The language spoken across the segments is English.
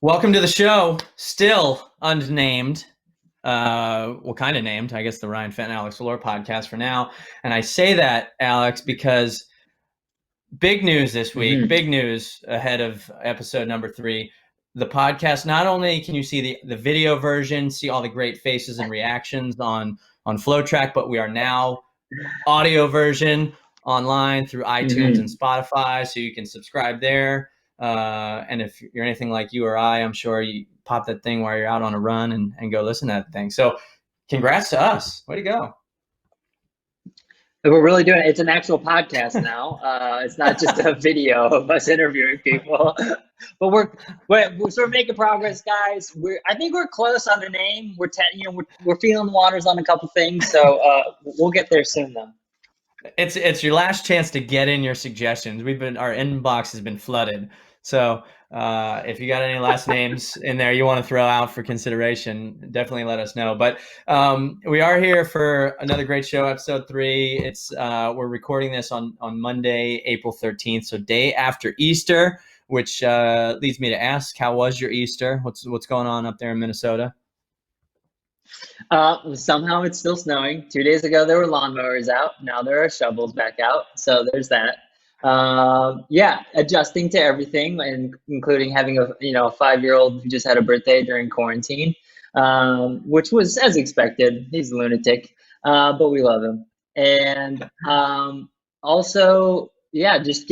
Welcome to the show. Still unnamed. Well, kind of named. I guess the Ryan Fenton, Alex Valor podcast for now. And I say that, Alex, because big news this week. Big news ahead of episode number 3. The podcast, not only can you see the video version, see all the great faces and reactions on FlowTrack, but we are now audio version online through iTunes and Spotify, so you can subscribe there. And if you're anything like you or I'm sure you pop that thing while you're out on a run and go listen to that thing. So congrats to us. Way to go. We're really doing it. It's an actual podcast now. It's not just a video of us interviewing people, but we're sort of making progress, guys. I think we're close on the name. We're feeling the waters on a couple things, so we'll get there soon, though. It's your last chance to get in your suggestions. Our inbox has been flooded. So if you got any last names in there you want to throw out for consideration, definitely let us know. But we are here for another great show, episode 3. We're recording this on Monday, April 13th, so day after Easter, which leads me to ask, how was your Easter? What's going on up there in Minnesota? Somehow it's still snowing. 2 days ago there were lawnmowers out. Now there are shovels back out. So there's that. Adjusting to everything, and including having a 5-year-old who just had a birthday during quarantine, which was as expected. He's a lunatic, but we love him. And also, just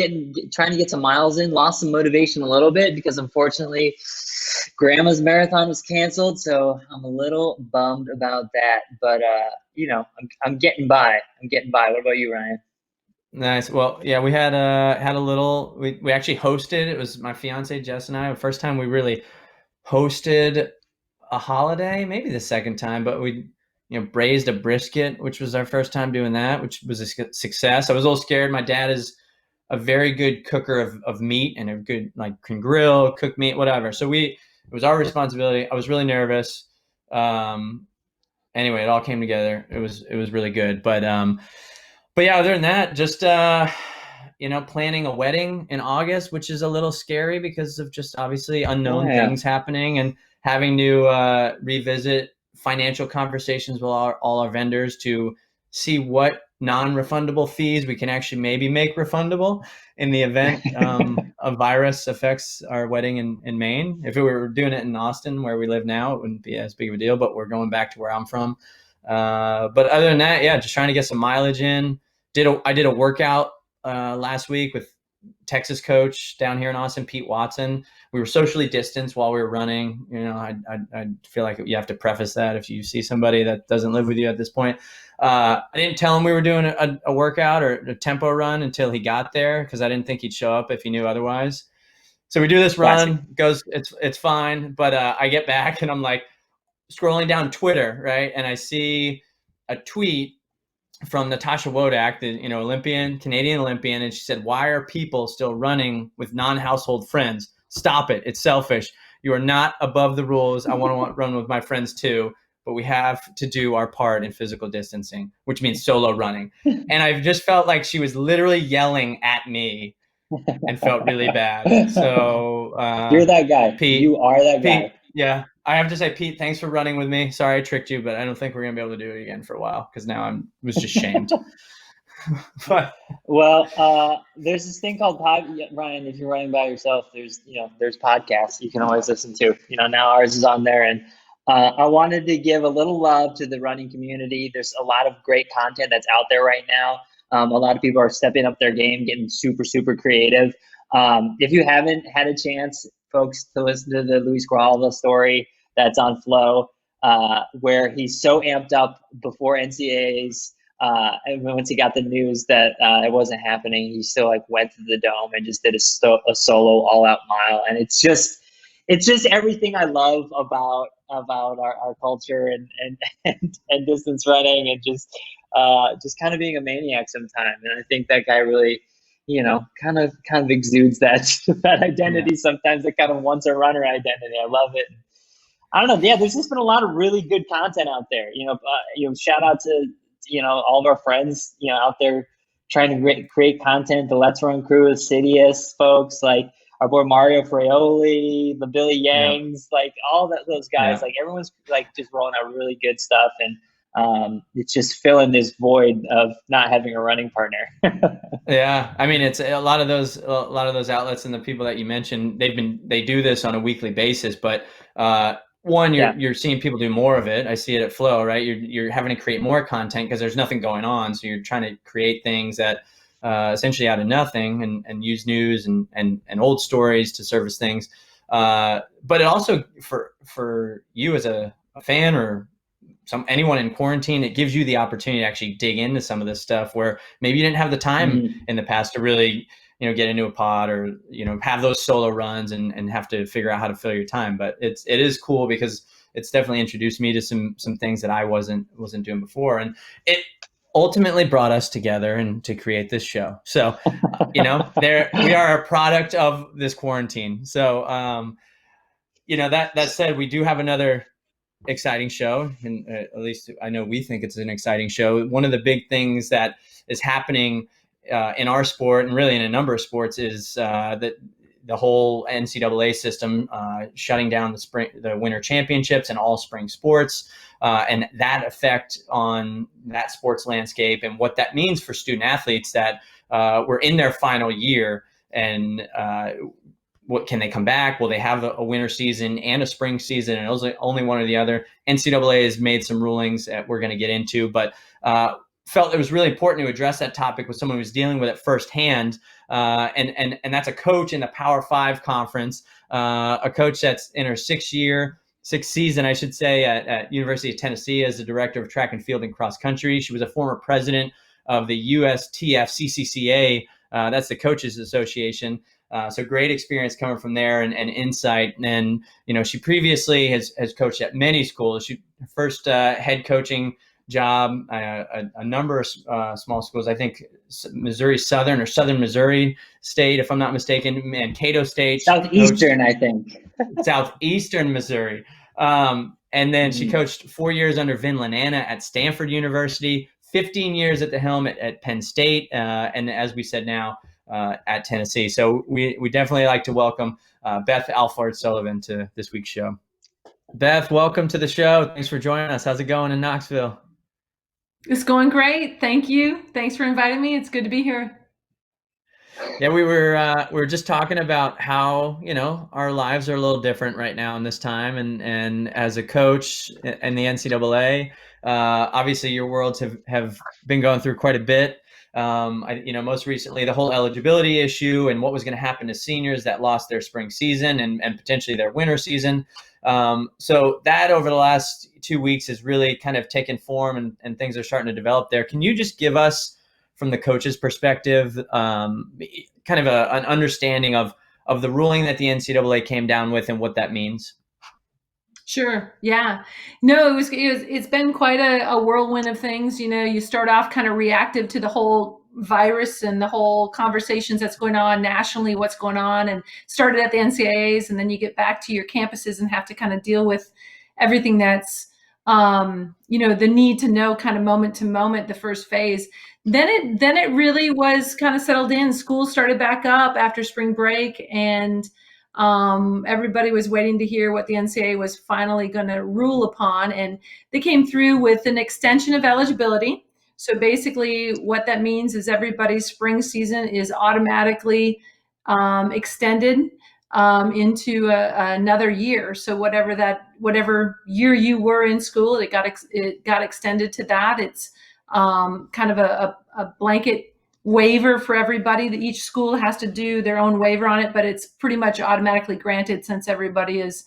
trying to get some miles in. Lost some motivation a little bit because unfortunately Grandma's marathon was canceled, so I'm a little bummed about that. But I'm getting by. What about you, Ryan? Nice. Well, yeah, we had a little. We actually hosted. It was my fiance Jess and I. The first time we really hosted a holiday, maybe the second time, but we braised a brisket, which was our first time doing that, which was a success. I was a little scared. My dad is a very good cooker of meat and a good can grill, cook meat, whatever. So it was our responsibility. I was really nervous. Anyway, it all came together. It was really good. But yeah, other than that, just planning a wedding in August, which is a little scary because of just obviously unknown things happening, and having to revisit financial conversations with all our vendors to see what non-refundable fees we can actually maybe make refundable in the event a virus affects our wedding in Maine. If we were doing it in Austin, where we live now, it wouldn't be as big of a deal, but we're going back to where I'm from. But other than that, just trying to get some mileage in. I did a workout last week with Texas coach down here in Austin, Pete Watson. We were socially distanced while we were running. I feel like you have to preface that if you see somebody that doesn't live with you at this point. I didn't tell him we were doing a workout or a tempo run until he got there, because I didn't think he'd show up if he knew otherwise. So we do this run, it's fine. But I get back and I'm like scrolling down Twitter, right? And I see a tweet from Natasha Wodak, the Canadian Olympian, and she said, "Why are people still running with non-household friends? Stop it. It's selfish. You are not above the rules. I want to run with my friends too, but we have to do our part in physical distancing," which means solo running. And I just felt like she was literally yelling at me and felt really bad. So you're that guy. Pete, you are that guy. Pete, yeah. I have to say, Pete, thanks for running with me. Sorry I tricked you, but I don't think we're going to be able to do it again for a while, because now I was just shamed. But there's this thing called Ryan, if you're running by yourself, there's podcasts you can always listen to. Now ours is on there, and I wanted to give a little love to the running community. There's a lot of great content that's out there right now. A lot of people are stepping up their game, getting super, super creative. If you haven't had a chance, folks, to listen to the Luis Grijalva story that's on Flow, where he's so amped up before NCAAs, and once he got the news that it wasn't happening, he still went to the dome and just did a solo all-out mile. And it's just everything I love about our culture and distance running, and just kind of being a maniac sometimes. And I think that guy really kind of exudes that identity sometimes, that kind of once a runner identity. I love it. I don't know. Yeah, there's just been a lot of really good content out there. Shout out to all of our friends out there trying to create content. The Let's Run crew, Sidious folks. our boy Mario Fraioli, the Billy Yeah. Yangs, like all those guys, Yeah. like everyone's like just rolling out really good stuff. And it's just filling this void of not having a running partner. Yeah, I mean, it's a lot of those outlets and the people that you mentioned. They do this on a weekly basis, but one, you're seeing people do more of it. I see it at Flow, right? You're having to create more content because there's nothing going on, so you're trying to create things that essentially out of nothing and use news and old stories to service things. But it also for you as a fan or anyone in quarantine, it gives you the opportunity to actually dig into some of this stuff where maybe you didn't have the time in the past to really, get into a pod or, have those solo runs and have to figure out how to fill your time. But it is cool because it's definitely introduced me to some things that I wasn't doing before. And it ultimately brought us together and to create this show. So, there we are a product of this quarantine. So, that said, we do have another exciting show, and at least I know we think it's an exciting show. One of the big things that is happening in our sport and really in a number of sports is that the whole NCAA system shutting down the winter championships and all spring sports, and that effect on that sports landscape and what that means for student athletes that were in their final year. And what can they come back? Will they have a winter season and a spring season? And it was only one or the other. NCAA has made some rulings that we're going to get into, but felt it was really important to address that topic with someone who's dealing with it firsthand. And that's a coach in the Power 5 conference, a coach that's in her sixth season, I should say, at University of Tennessee as the director of track and field and cross country. She was a former president of the USTFCCCA. That's the Coaches Association. So great experience coming from there and insight. And, she previously has coached at many schools. Her first head coaching job, a number of small schools, I think Missouri Southern or Southern Missouri State, if I'm not mistaken, Mankato State. Southeastern, I think. Southeastern Missouri. And then she coached 4 years under Vin Lananna at Stanford University, 15 years at the helm at Penn State. And as we said now, at Tennessee. So we definitely like to welcome Beth Alford-Sullivan to this week's show. Beth, welcome to the show. Thanks for joining us. How's it going in Knoxville? It's going great. Thank you. Thanks for inviting me. It's good to be here. Yeah, we were just talking about how, our lives are a little different right now in this time. And as a coach in the NCAA, obviously your worlds have been going through quite a bit. Most recently the whole eligibility issue and what was going to happen to seniors that lost their spring season and potentially their winter season. So that over the last 2 weeks has really kind of taken form and things are starting to develop there. Can you just give us, from the coach's perspective, kind of an understanding of the ruling that the NCAA came down with and what that means? Sure. Yeah. No, it's been quite a whirlwind of things. You start off kind of reactive to the whole virus and the whole conversations that's going on nationally, what's going on, and started at the NCAAs, and then you get back to your campuses and have to kind of deal with everything that's, the need to know kind of moment to moment, the first phase. Then it really was kind of settled in. School started back up after spring break, and everybody was waiting to hear what the NCAA was finally going to rule upon, and they came through with an extension of eligibility. So basically what that means is everybody's spring season is automatically extended into another year. So whatever year you were in school, it got extended to that. It's kind of a blanket waiver for everybody. That each school has to do their own waiver on it, but it's pretty much automatically granted since everybody is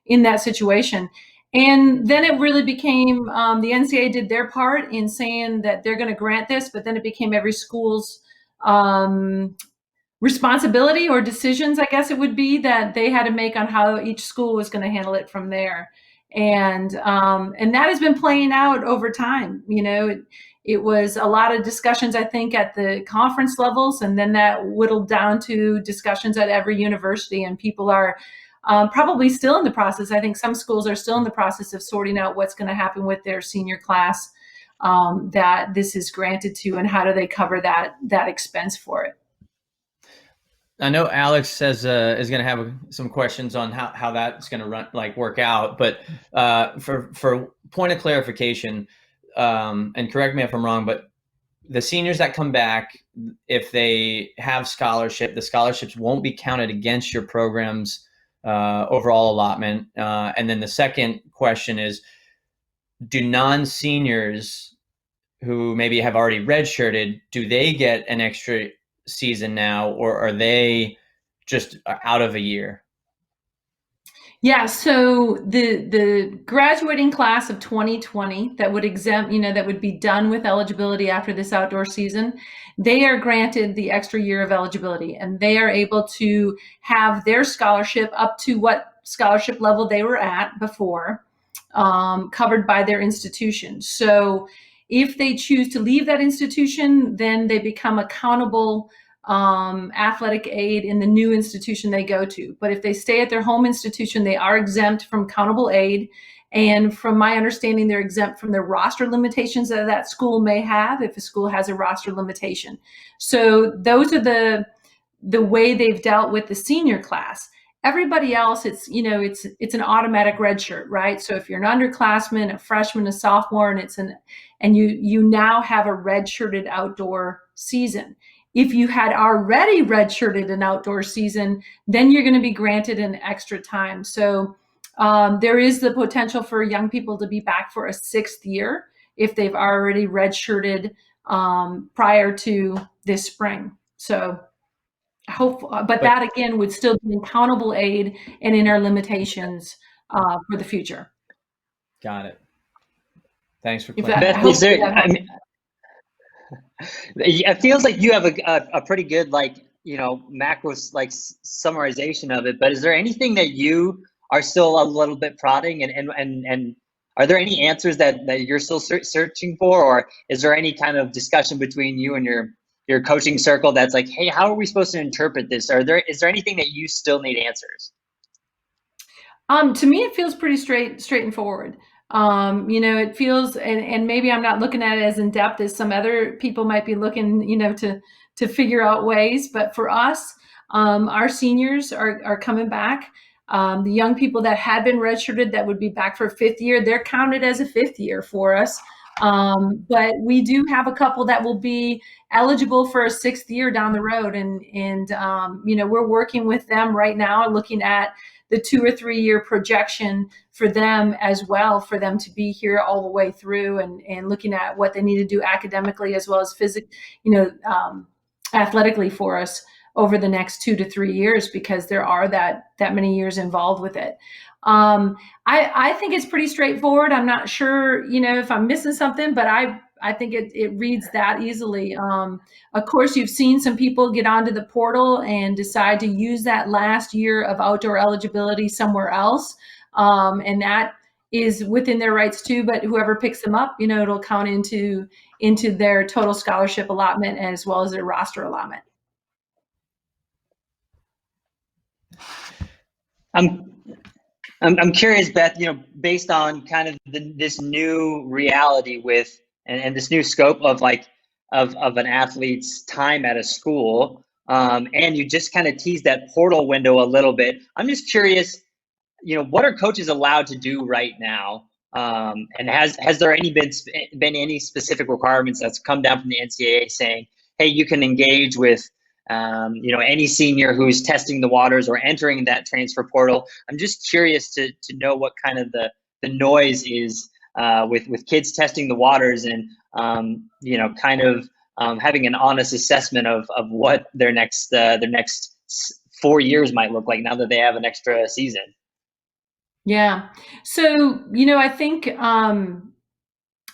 in that situation. And then it really became, the NCAA did their part in saying that they're going to grant this, but then it became every school's responsibility or decisions, I guess it would be, that they had to make on how each school was going to handle it from there. And that has been playing out over time. It was a lot of discussions, I think, at the conference levels, and then that whittled down to discussions at every university, and people are probably still in the process. I think some schools are still in the process of sorting out what's going to happen with their senior class that this is granted to, and how do they cover that expense for it. I know Alex says is going to have some questions on how that's going to work out. But for point of clarification, and correct me if I'm wrong, but the seniors that come back, if they have scholarship, the scholarships won't be counted against your program's overall allotment. And then the second question is, do non-seniors who maybe have already redshirted, do they get an extra season now, or are they just out of a year? Yeah, so the graduating class of 2020 that would exempt, that would be done with eligibility after this outdoor season, they are granted the extra year of eligibility, and they are able to have their scholarship up to what scholarship level they were at before, covered by their institution. So if they choose to leave that institution, then they become accountable athletic aid in the new institution they go to. But if they stay at their home institution, they are exempt from countable aid. And from my understanding, they're exempt from the roster limitations that school may have if a school has a roster limitation. So those are the way they've dealt with the senior class. Everybody else, it's an automatic red shirt, right? So if you're an underclassman, a freshman, a sophomore, and you now have a red-shirted outdoor season. If you had already redshirted an outdoor season, then you're going to be granted an extra time. So there is the potential for young people to be back for a 6th year if they've already redshirted prior to this spring. So but that again would still be in countable aid and in our limitations for the future. Got it. Thanks for clarifying. It feels like you have a pretty good macro summarization of it, but is there anything that you are still a little bit prodding and are there any answers that you're still searching for, or is there any kind of discussion between you and your coaching circle that's like, hey, how are we supposed to interpret this? Is there anything that you still need answers? To me, it feels pretty straight and forward. It feels, and maybe I'm not looking at it as in depth as some other people might be looking, to figure out ways. But for us, our seniors are coming back. The young people that had been redshirted that would be back for a 5th year, they're counted as a 5th year for us. But we do have a couple that will be eligible for a 6th year down the road. And we're working with them right now, looking at the 2 or 3 year projection for them as well, for them to be here all the way through and looking at what they need to do academically as well as athletically for us over the next 2 to 3 years, because there are that many years involved with it. I think it's pretty straightforward. I'm not sure, if I'm missing something, but I think it reads that easily. Of course, you've seen some people get onto the portal and decide to use that last year of outdoor eligibility somewhere else. And that is within their rights too, but whoever picks them up, it'll count into their total scholarship allotment as well as their roster allotment. I'm curious, Beth, based on kind of this new reality with and this new scope of an athlete's time at a school, and you just kind of teased that portal window a little bit. I'm just curious, what are coaches allowed to do right now? And has there been any specific requirements that's come down from the NCAA saying, hey, you can engage with any senior who's testing the waters or entering that transfer portal? I'm just curious to know what kind of the noise is with kids testing the waters and having an honest assessment of what their next 4 years might look like now that they have an extra season. Yeah. So, I think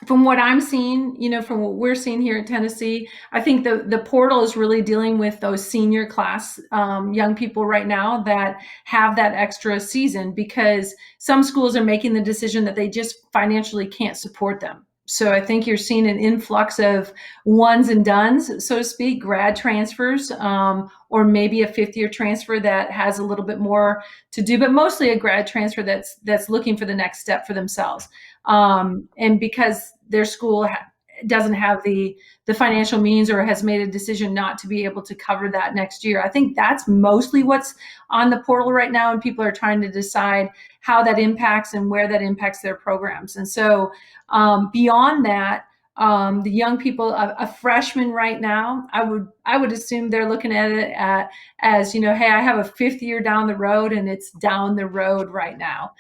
from what I'm seeing, from what we're seeing here in Tennessee, I think the portal is really dealing with those senior class young people right now that have that extra season, because some schools are making the decision that they just financially can't support them. So I think you're seeing an influx of ones and dones, so to speak, grad transfers, or maybe a 5th year transfer that has a little bit more to do, but mostly a grad transfer that's looking for the next step for themselves. And because their school doesn't have the the financial means or has made a decision not to be able to cover that next year. I think that's mostly what's on the portal right now, and people are trying to decide how that impacts and where that impacts their programs. And so beyond that, the young people, a freshman right now, I would assume they're looking at it as, hey, I have a 5th year down the road, and it's down the road right now.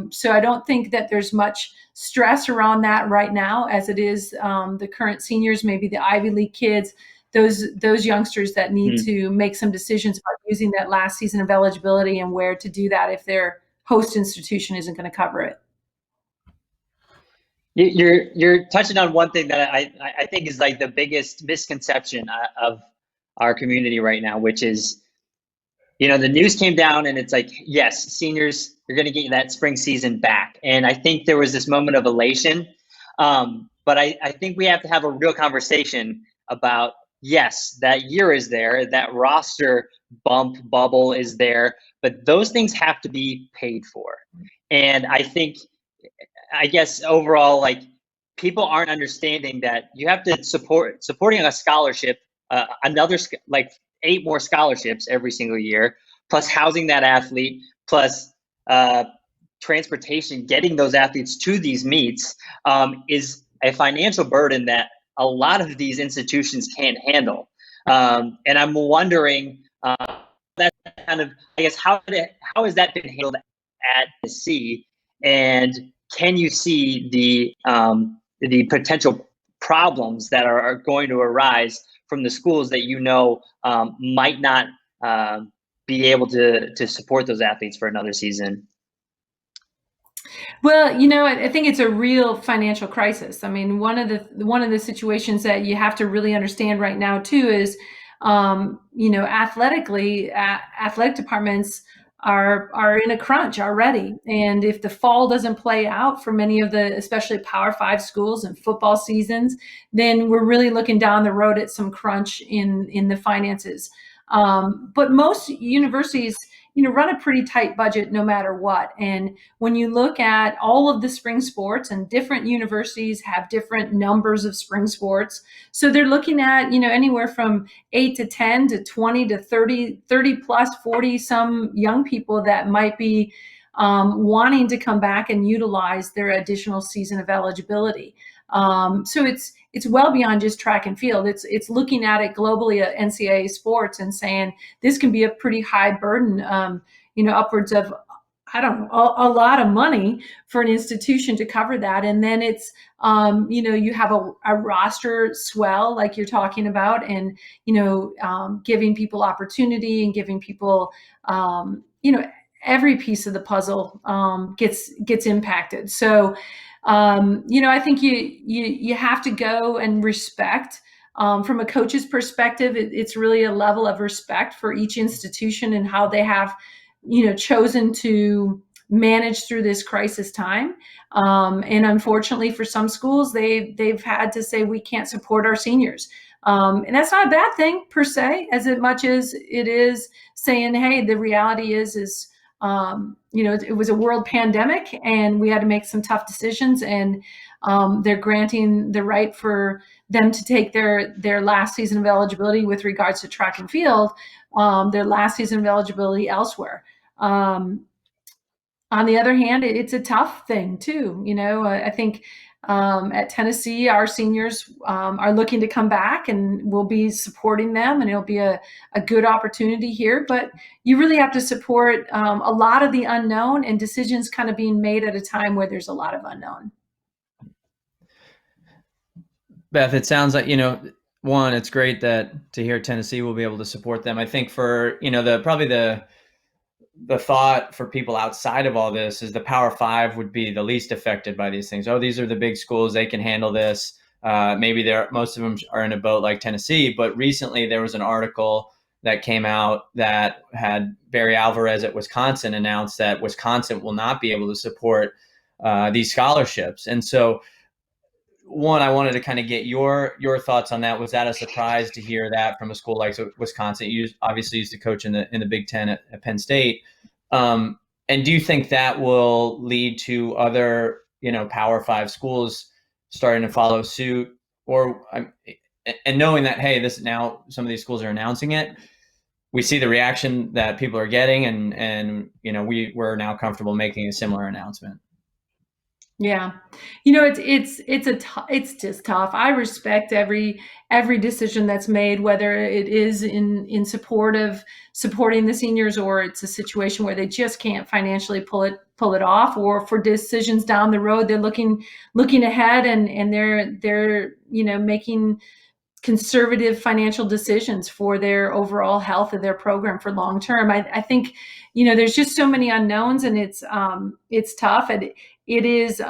So I don't think that there's much stress around that right now, as it is the current seniors, maybe the Ivy League kids, those youngsters that need to make some decisions about using that last season of eligibility and where to do that if their host institution isn't going to cover it. You're touching on one thing that I think is like the biggest misconception of our community right now, which is, the news came down and it's like, yes, seniors, you're going to get that spring season back. And I think there was this moment of elation. But I think we have to have a real conversation about, yes, that year is there, that roster bubble is there, but those things have to be paid for. And I guess overall, like, people aren't understanding that you have to supporting a scholarship, another like 8 more scholarships every single year, plus housing that athlete, plus transportation, getting those athletes to these meets, is a financial burden that a lot of these institutions can't handle. And I'm wondering that kind of, I guess, how has that been handled at Tennessee, and can you see the potential problems that are going to arise from the schools that might not be able to support those athletes for another season? Well, I think it's a real financial crisis. I mean, one of the situations that you have to really understand right now too is, athletically, athletic departments are in a crunch already. And if the fall doesn't play out for many of the, especially Power 5 schools and football seasons, then we're really looking down the road at some crunch in the finances. But most universities, run a pretty tight budget no matter what. And when you look at all of the spring sports, and different universities have different numbers of spring sports, so they're looking at, anywhere from 8 to 10 to 20 to 30 plus 40 some young people that might be wanting to come back and utilize their additional season of eligibility. So it's well beyond just track and field. It's looking at it globally at NCAA sports and saying this can be a pretty high burden, upwards of, I don't know, a lot of money for an institution to cover that. And then it's, you have a roster swell like you're talking about, and, giving people opportunity and giving people, every piece of the puzzle gets impacted. So, I think you have to go and respect, from a coach's perspective, it's really a level of respect for each institution and how they have, chosen to manage through this crisis time. And unfortunately for some schools, they've had to say, we can't support our seniors. And that's not a bad thing per se, as much as it is saying, hey, the reality is, it was a world pandemic and we had to make some tough decisions, and they're granting the right for them to take their last season of eligibility with regards to track and field, their last season of eligibility elsewhere. On the other hand, it's a tough thing too. I think at Tennessee, our seniors are looking to come back, and we'll be supporting them, and it'll be a good opportunity here. But you really have to support a lot of the unknown, and decisions kind of being made at a time where there's a lot of unknown. Beth, it sounds like, one, it's great to hear Tennessee will be able to support them. I think for, the thought for people outside of all this is the Power 5 would be the least affected by these things. Oh, these are the big schools, they can handle this. Maybe most of them are in a boat like Tennessee, but recently there was an article that came out that had Barry Alvarez at Wisconsin announce that Wisconsin will not be able to support these scholarships. And so, one, I wanted to kind of get your thoughts on that. Was that a surprise to hear that from a school like Wisconsin? You obviously used to coach in the Big Ten at Penn State. And do you think that will lead to other, Power 5 schools starting to follow suit? Or and knowing that, hey, this now some of these schools are announcing it, we see the reaction that people are getting, and we're now comfortable making a similar announcement. Yeah, it's just tough. I respect every decision that's made, whether it is in support of supporting the seniors, or it's a situation where they just can't financially pull it off, or for decisions down the road, they're looking ahead, and they're making conservative financial decisions for their overall health of their program for long term. I think there's just so many unknowns, and it's tough. And it is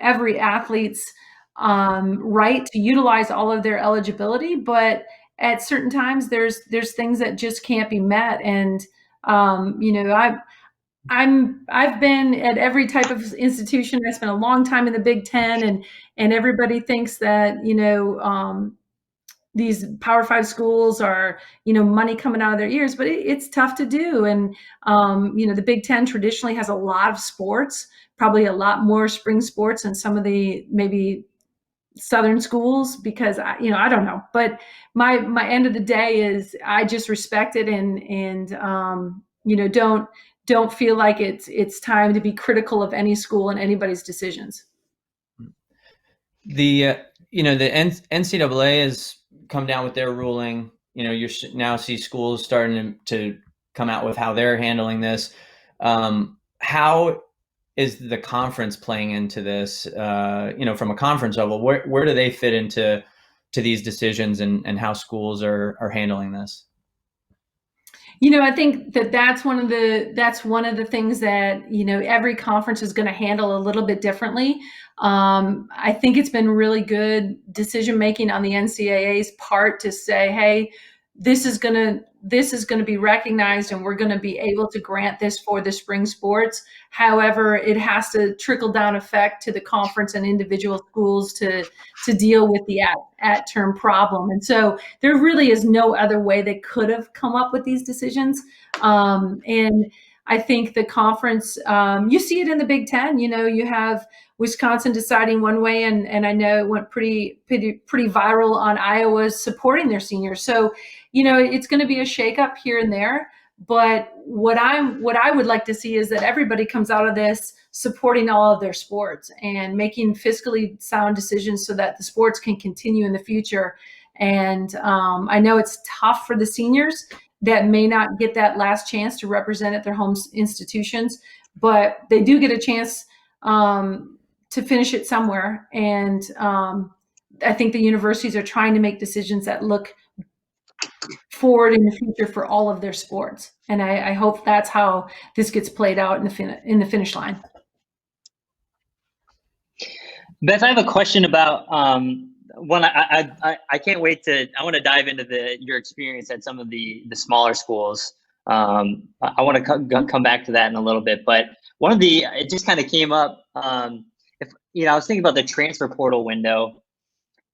every athlete's right to utilize all of their eligibility, but at certain times there's things that just can't be met. And I've been at every type of institution. I spent a long time in the Big Ten, and everybody thinks that these Power 5 schools are money coming out of their ears, but it's tough to do. And the Big Ten traditionally has a lot of sports, probably a lot more spring sports than some of the maybe Southern schools, because I don't know, but my end of the day is I just respect it, and don't feel like it's time to be critical of any school and anybody's decisions. The NCAA has come down with their ruling. You now see schools starting to come out with how they're handling this. How is the conference playing into this? From a conference level, where do they fit into these decisions, and how schools are handling this? I think that's one of the things that every conference is going to handle a little bit differently. I think it's been really good decision making on the NCAA's part to say, hey, this is going to be recognized, and we're going to be able to grant this for the spring sports. However, it has to trickle down effect to the conference and individual schools to deal with the at-term problem. And so there really is no other way they could have come up with these decisions. And I think the conference, you see it in the Big Ten. You have Wisconsin deciding one way, and I know it went pretty viral on Iowa supporting their seniors. So, it's going to be a shakeup here and there. But what I would like to see is that everybody comes out of this supporting all of their sports and making fiscally sound decisions so that the sports can continue in the future. And I know it's tough for the seniors that may not get that last chance to represent at their home institutions, but they do get a chance to finish it somewhere. And I think the universities are trying to make decisions that look forward in the future for all of their sports. And I hope that's how this gets played out in the finish line. Beth, I have a question about one. I can't wait I want to dive into your experience at some of the smaller schools. I want to come back to that in a little bit, but it just kind of came up. I was thinking about the transfer portal window,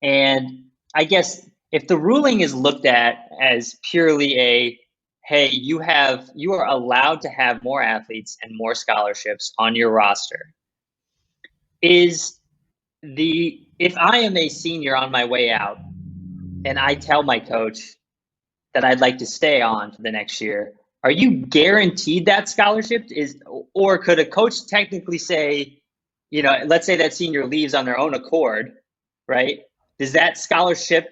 and I guess if the ruling is looked at as purely hey, you are allowed to have more athletes and more scholarships on your roster, if I am a senior on my way out and I tell my coach that I'd like to stay on for the next year, are you guaranteed that scholarship? Or could a coach technically say, let's say that senior leaves on their own accord, right? Does that scholarship,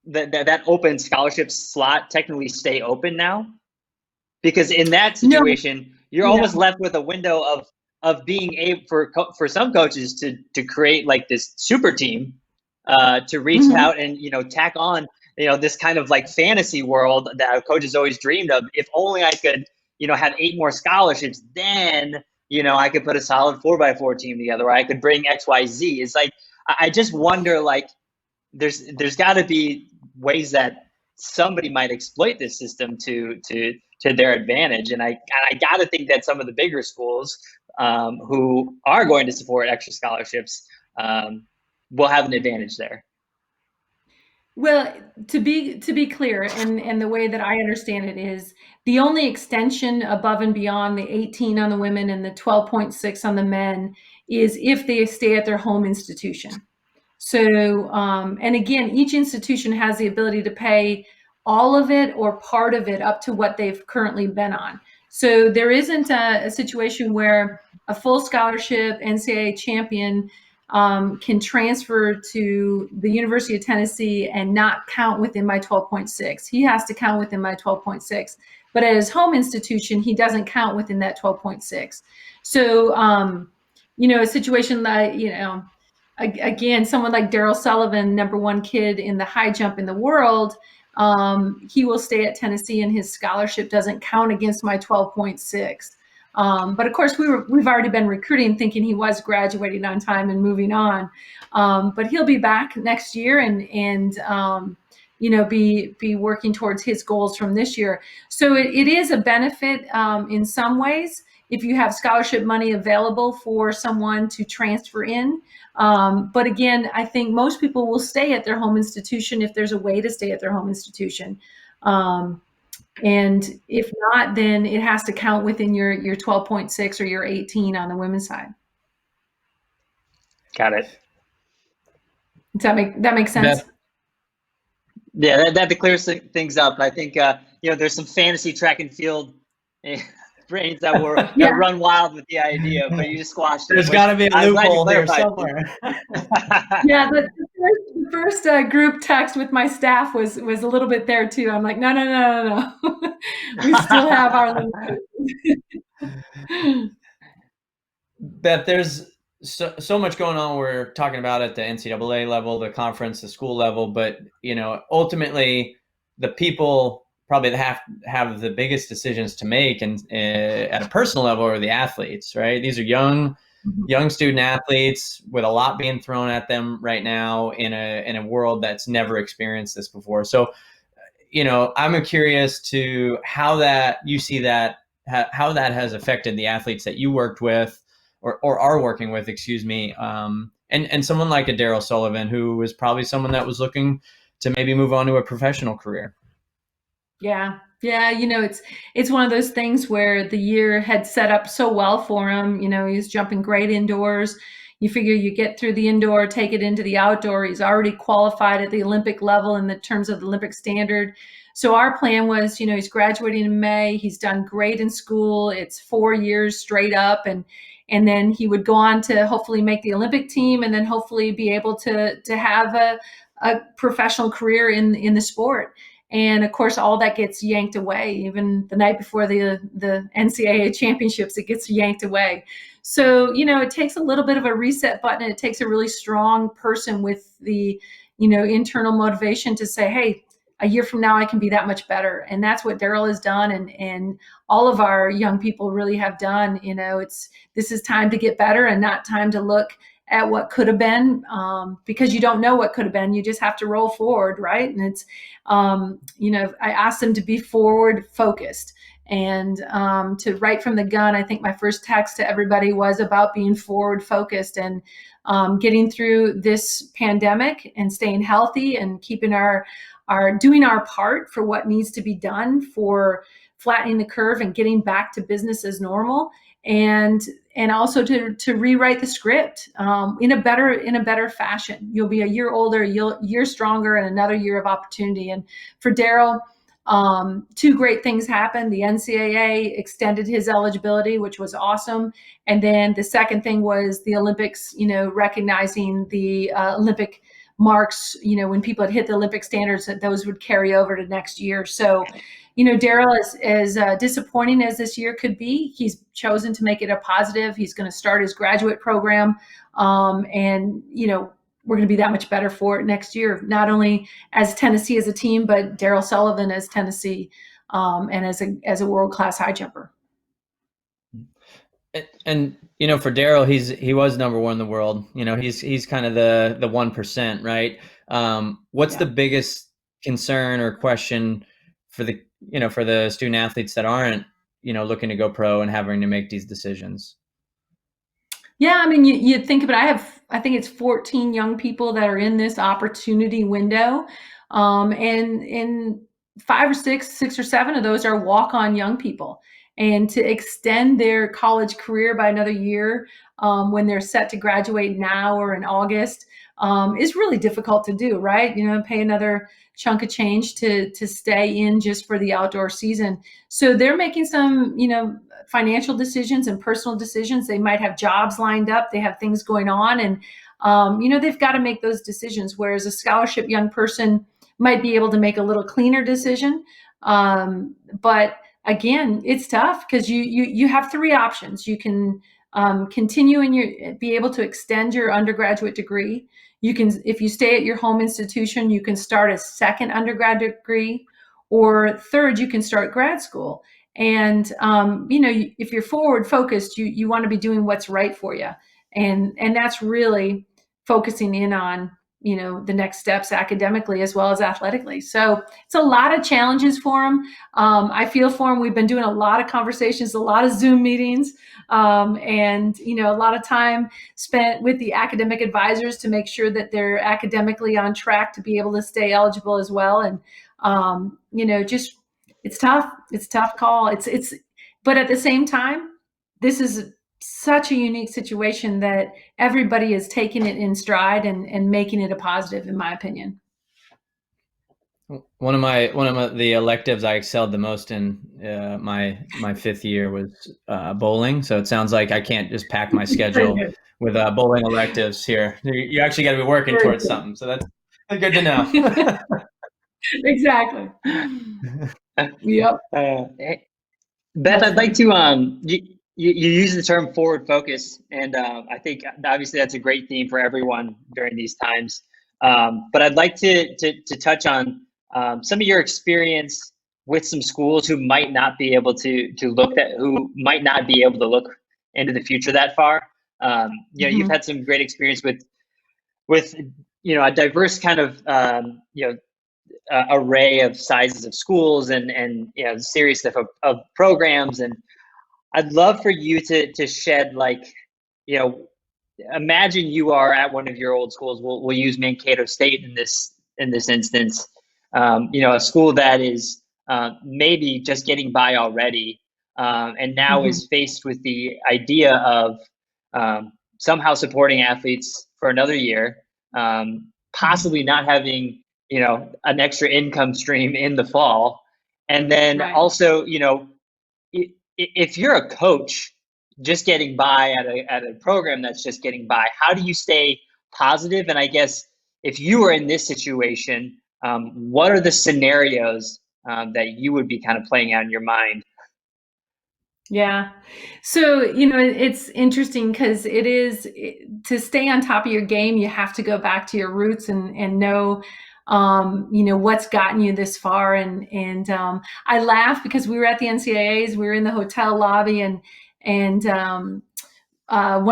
that open scholarship slot technically stay open now? Because in that situation, you're almost left with a window of being able for some coaches to create like this super team, to reach out and tack on this kind of like fantasy world that a coach has always dreamed of. If only I could have 8 more scholarships, then I could put a solid 4x4 team together, or I could bring XYZ. It's like I just wonder, like there's got to be ways that somebody might exploit this system to their advantage, and I got to think that some of the bigger schools who are going to support extra scholarships will have an advantage there. Well, to be clear, and the way that I understand it is the only extension above and beyond the 18 on the women and the 12.6 on the men is if they stay at their home institution. So, and again, each institution has the ability to pay all of it or part of it up to what they've currently been on. So there isn't a situation where a full scholarship NCAA champion can transfer to the University of Tennessee and not count within my 12.6. He has to count within my 12.6. But at his home institution, he doesn't count within that 12.6. So, a situation like, again, someone like Beth Alford-Sullivan, #1 kid in the high jump in the world, he will stay at Tennessee and his scholarship doesn't count against my 12.6. But of course, we've already been recruiting thinking he was graduating on time and moving on. But he'll be back next year and be working towards his goals from this year. So it is a benefit in some ways if you have scholarship money available for someone to transfer in. But again, I think most people will stay at their home institution if there's a way to stay at their home institution. And if not, then it has to count within your 12.6 or your 18 on the women's side. Got it. Does that make sense? Yeah, that clears things up. I think there's some fantasy track and field brains that run wild with the idea, but you just squashed it. There's got to be a loophole there somewhere. Yeah, the first group text with my staff was a little bit there too. I'm like, no. We still have our Beth, there's so much going on. We're talking about at the NCAA level, the conference, the school level, but ultimately the people probably that have the biggest decisions to make and at a personal level are the athletes, right? These are young student athletes with a lot being thrown at them right now in a world that's never experienced this before. So, I'm curious to how that you see that, how that has affected the athletes that you worked with or are working with, excuse me. And someone like a Beth Alford-Sullivan, who was probably someone that was looking to maybe move on to a professional career. Yeah. It's one of those things where the year had set up so well for him. He was jumping great indoors. You figure you get through the indoor, take it into the outdoor. He's already qualified at the Olympic level in the terms of the Olympic standard. So our plan was, he's graduating in May. He's done great in school. It's 4 years straight up. And then he would go on to hopefully make the Olympic team and then hopefully be able to have a professional career in the sport. And of course, all that gets yanked away. Even the night before the NCAA championships, it gets yanked away. So, it takes a little bit of a reset button. It takes a really strong person with the, internal motivation to say, hey, a year from now, I can be that much better. And that's what Daryl has done. And all of our young people really have done. This is time to get better and not time to look at what could have been, because you don't know what could have been. You just have to roll forward, right? And it's, I asked them to be forward focused and to right from the gun. I think my first text to everybody was about being forward focused and getting through this pandemic and staying healthy and keeping our doing our part for what needs to be done for flattening the curve and getting back to business as normal. And also to rewrite the script in a better fashion. You'll be a year older, a year stronger, and another year of opportunity. And for Daryl, 2 great things happened. The NCAA extended his eligibility, which was awesome. And then the second thing was the Olympics, recognizing the Olympic marks, when people had hit the Olympic standards, that those would carry over to next year. So, Daryl, as disappointing as this year could be, he's chosen to make it a positive. He's going to start his graduate program. And, we're going to be that much better for it next year, not only as Tennessee as a team, but Beth Alford-Sullivan as Tennessee and as a world-class high jumper. And for Daryl, he was #1 in the world. He's kind of the 1%, right? What's the biggest concern or question for the student athletes that aren't looking to go pro and having to make these decisions? Yeah, I mean, you think about it. I think it's 14 young people that are in this opportunity window, and 5 or 6 or 7 of those are walk-on young people. And to extend their college career by another year, when they're set to graduate now or in August is really difficult to do, right? Pay another chunk of change to stay in just for the outdoor season. So they're making some, financial decisions and personal decisions. They might have jobs lined up. They have things going on, and they've got to make those decisions. Whereas a scholarship young person might be able to make a little cleaner decision. But again, it's tough because you have three options. You can continue and be able to extend your undergraduate degree. You can, if you stay at your home institution, you can start a second undergraduate degree, or third, you can start grad school. And if you're forward focused, you want to be doing what's right for you, and that's really focusing in on the next steps academically as well as athletically. So it's a lot of challenges for them. I feel for them. We've been doing a lot of conversations, a lot of Zoom meetings, and a lot of time spent with the academic advisors to make sure that they're academically on track to be able to stay eligible as well. And just it's tough. It's a tough call. But at the same time, this is such a unique situation that everybody is taking it in stride and making it a positive, in my opinion. One of the electives I excelled the most in my fifth year was bowling. So it sounds like I can't just pack my schedule with bowling electives here. You actually got to be working towards something. So that's good to know. Exactly. Yep. Beth, I'd like to you use the term forward focus, and I think obviously that's a great theme for everyone during these times. But I'd like to touch on some of your experience with some schools who might not be able to look into the future that far. You've had some great experience with a diverse kind of array of sizes of schools and series of programs, and I'd love for you to shed imagine you are at one of your old schools. We'll use Mankato State in this instance. A school that is maybe just getting by already, and now is faced with the idea of somehow supporting athletes for another year, possibly not having an extra income stream in the fall, and then also if you're a coach just getting by at a program that's just getting by, how do you stay positive? And I guess if you were in this situation, what are the scenarios that you would be kind of playing out in your mind? Yeah. So, it's interesting because to stay on top of your game, you have to go back to your roots and know, what's gotten you this far. And I laugh because we were at the NCAAs, we were in the hotel lobby, and one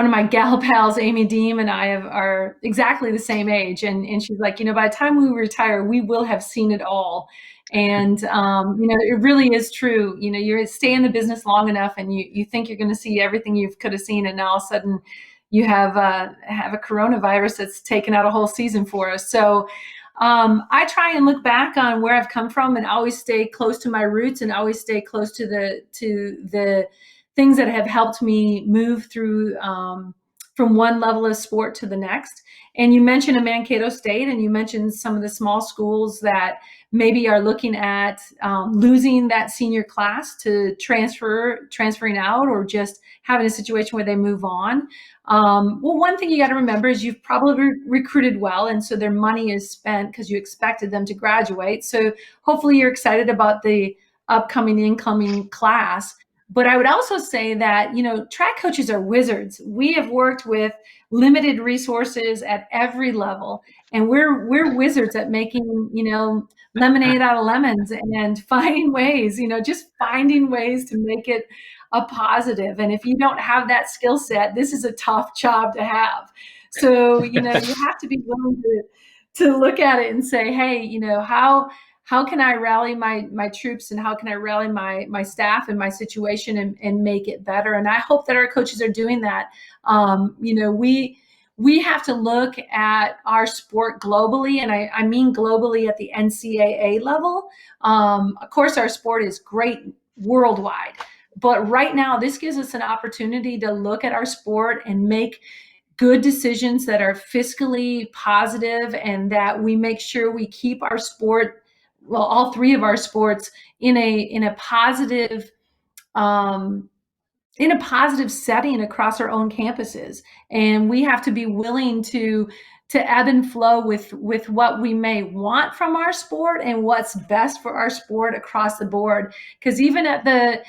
of my gal pals, Amy Deem, and I are exactly the same age. And she's like, by the time we retire, we will have seen it all. And, it really is true. You stay in the business long enough and you think you're going to see everything you could have seen. And now all of a sudden you have a coronavirus that's taken out a whole season for us. So I try and look back on where I've come from and always stay close to my roots and always stay close to the things that have helped me move through from one level of sport to the next. And you mentioned a Mankato State, and you mentioned some of the small schools that maybe are looking at losing that senior class to transferring out, or just having a situation where they move on. Well, one thing you got to remember is you've probably recruited well, and so their money is spent because you expected them to graduate. So hopefully you're excited about the incoming class. But I would also say that, track coaches are wizards. We have worked with limited resources at every level, and we're wizards at making, lemonade out of lemons and finding ways, just finding ways to make it a positive. And if you don't have that skill set, this is a tough job to have. So, you have to be willing to look at it and say, hey, how can I rally my troops, and how can I rally my staff and my situation and make it better? And I hope that our coaches are doing that. We have to look at our sport globally, and I mean globally at the NCAA level. Of course, our sport is great worldwide, But right now, this gives us an opportunity to look at our sport and make good decisions that are fiscally positive, and that we make sure we keep our sport, well, all three of our sports, in a positive setting across our own campuses. And we have to be willing to ebb and flow with what we may want from our sport and what's best for our sport across the board. Because even at the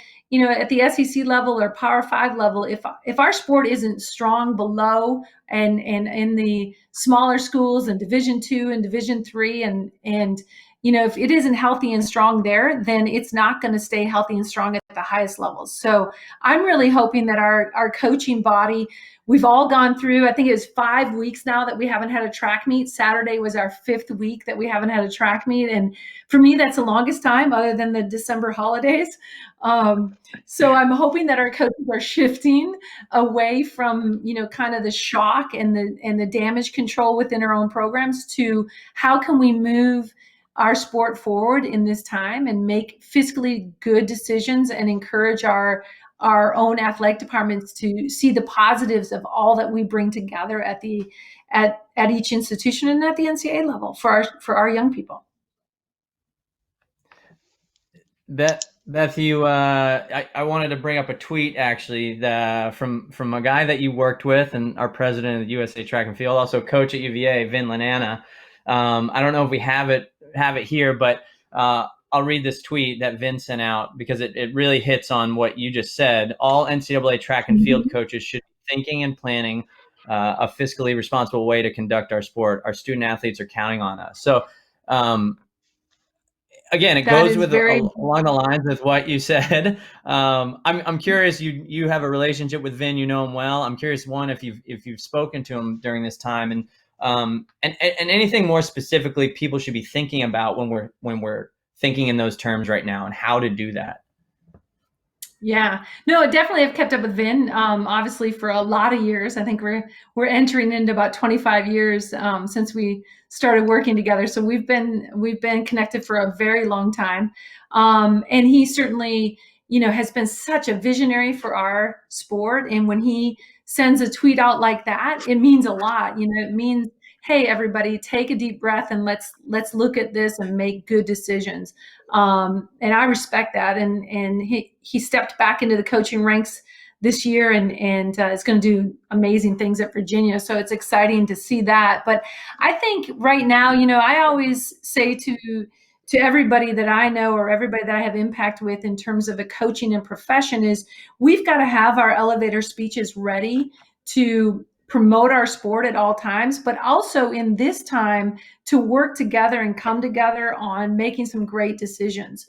SEC level or Power 5 level, if our sport isn't strong below and in the smaller schools and Division II and Division III, and if it isn't healthy and strong there, then it's not going to stay healthy and strong at the highest levels. So I'm really hoping that our coaching body, we've all gone through, I think it was 5 weeks now that we haven't had a track meet. Saturday was our 5th week that we haven't had a track meet. And for me, that's the longest time other than the December holidays. So I'm hoping that our coaches are shifting away from, kind of the shock and the damage control within our own programs to how can we move our sport forward in this time and make fiscally good decisions and encourage our own athletic departments to see the positives of all that we bring together at each institution and at the NCAA level for our young people. Beth, I wanted to bring up a tweet actually from a guy that you worked with and our president of the USA Track and Field, also coach at UVA, Vin Lanana. I don't know if we have it here, but I'll read this tweet that Vin sent out because it really hits on what you just said. All NCAA track and field coaches should be thinking and planning a fiscally responsible way to conduct our sport. Our student athletes are counting on us. So again, it goes with along the lines of what you said. I'm curious. You have a relationship with Vin. You know him well. I'm curious, one, if you've spoken to him during this time, and anything more specifically people should be thinking about when we're thinking in those terms right now, and how to do that. Yeah, no, definitely have kept up with Vin, obviously for a lot of years. I think we're entering into about 25 years since we started working together. So we've been connected for a very long time. And he certainly, has been such a visionary for our sport. And when he sends a tweet out like that, it means a lot. It means, hey, everybody, take a deep breath and let's look at this and make good decisions. And I respect that. And he stepped back into the coaching ranks this year and is going to do amazing things at Virginia. So it's exciting to see that. But I think right now, I always say to everybody that I know or everybody that I have impact with in terms of a coaching and profession is we've got to have our elevator speeches ready to promote our sport at all times, but also in this time to work together and come together on making some great decisions,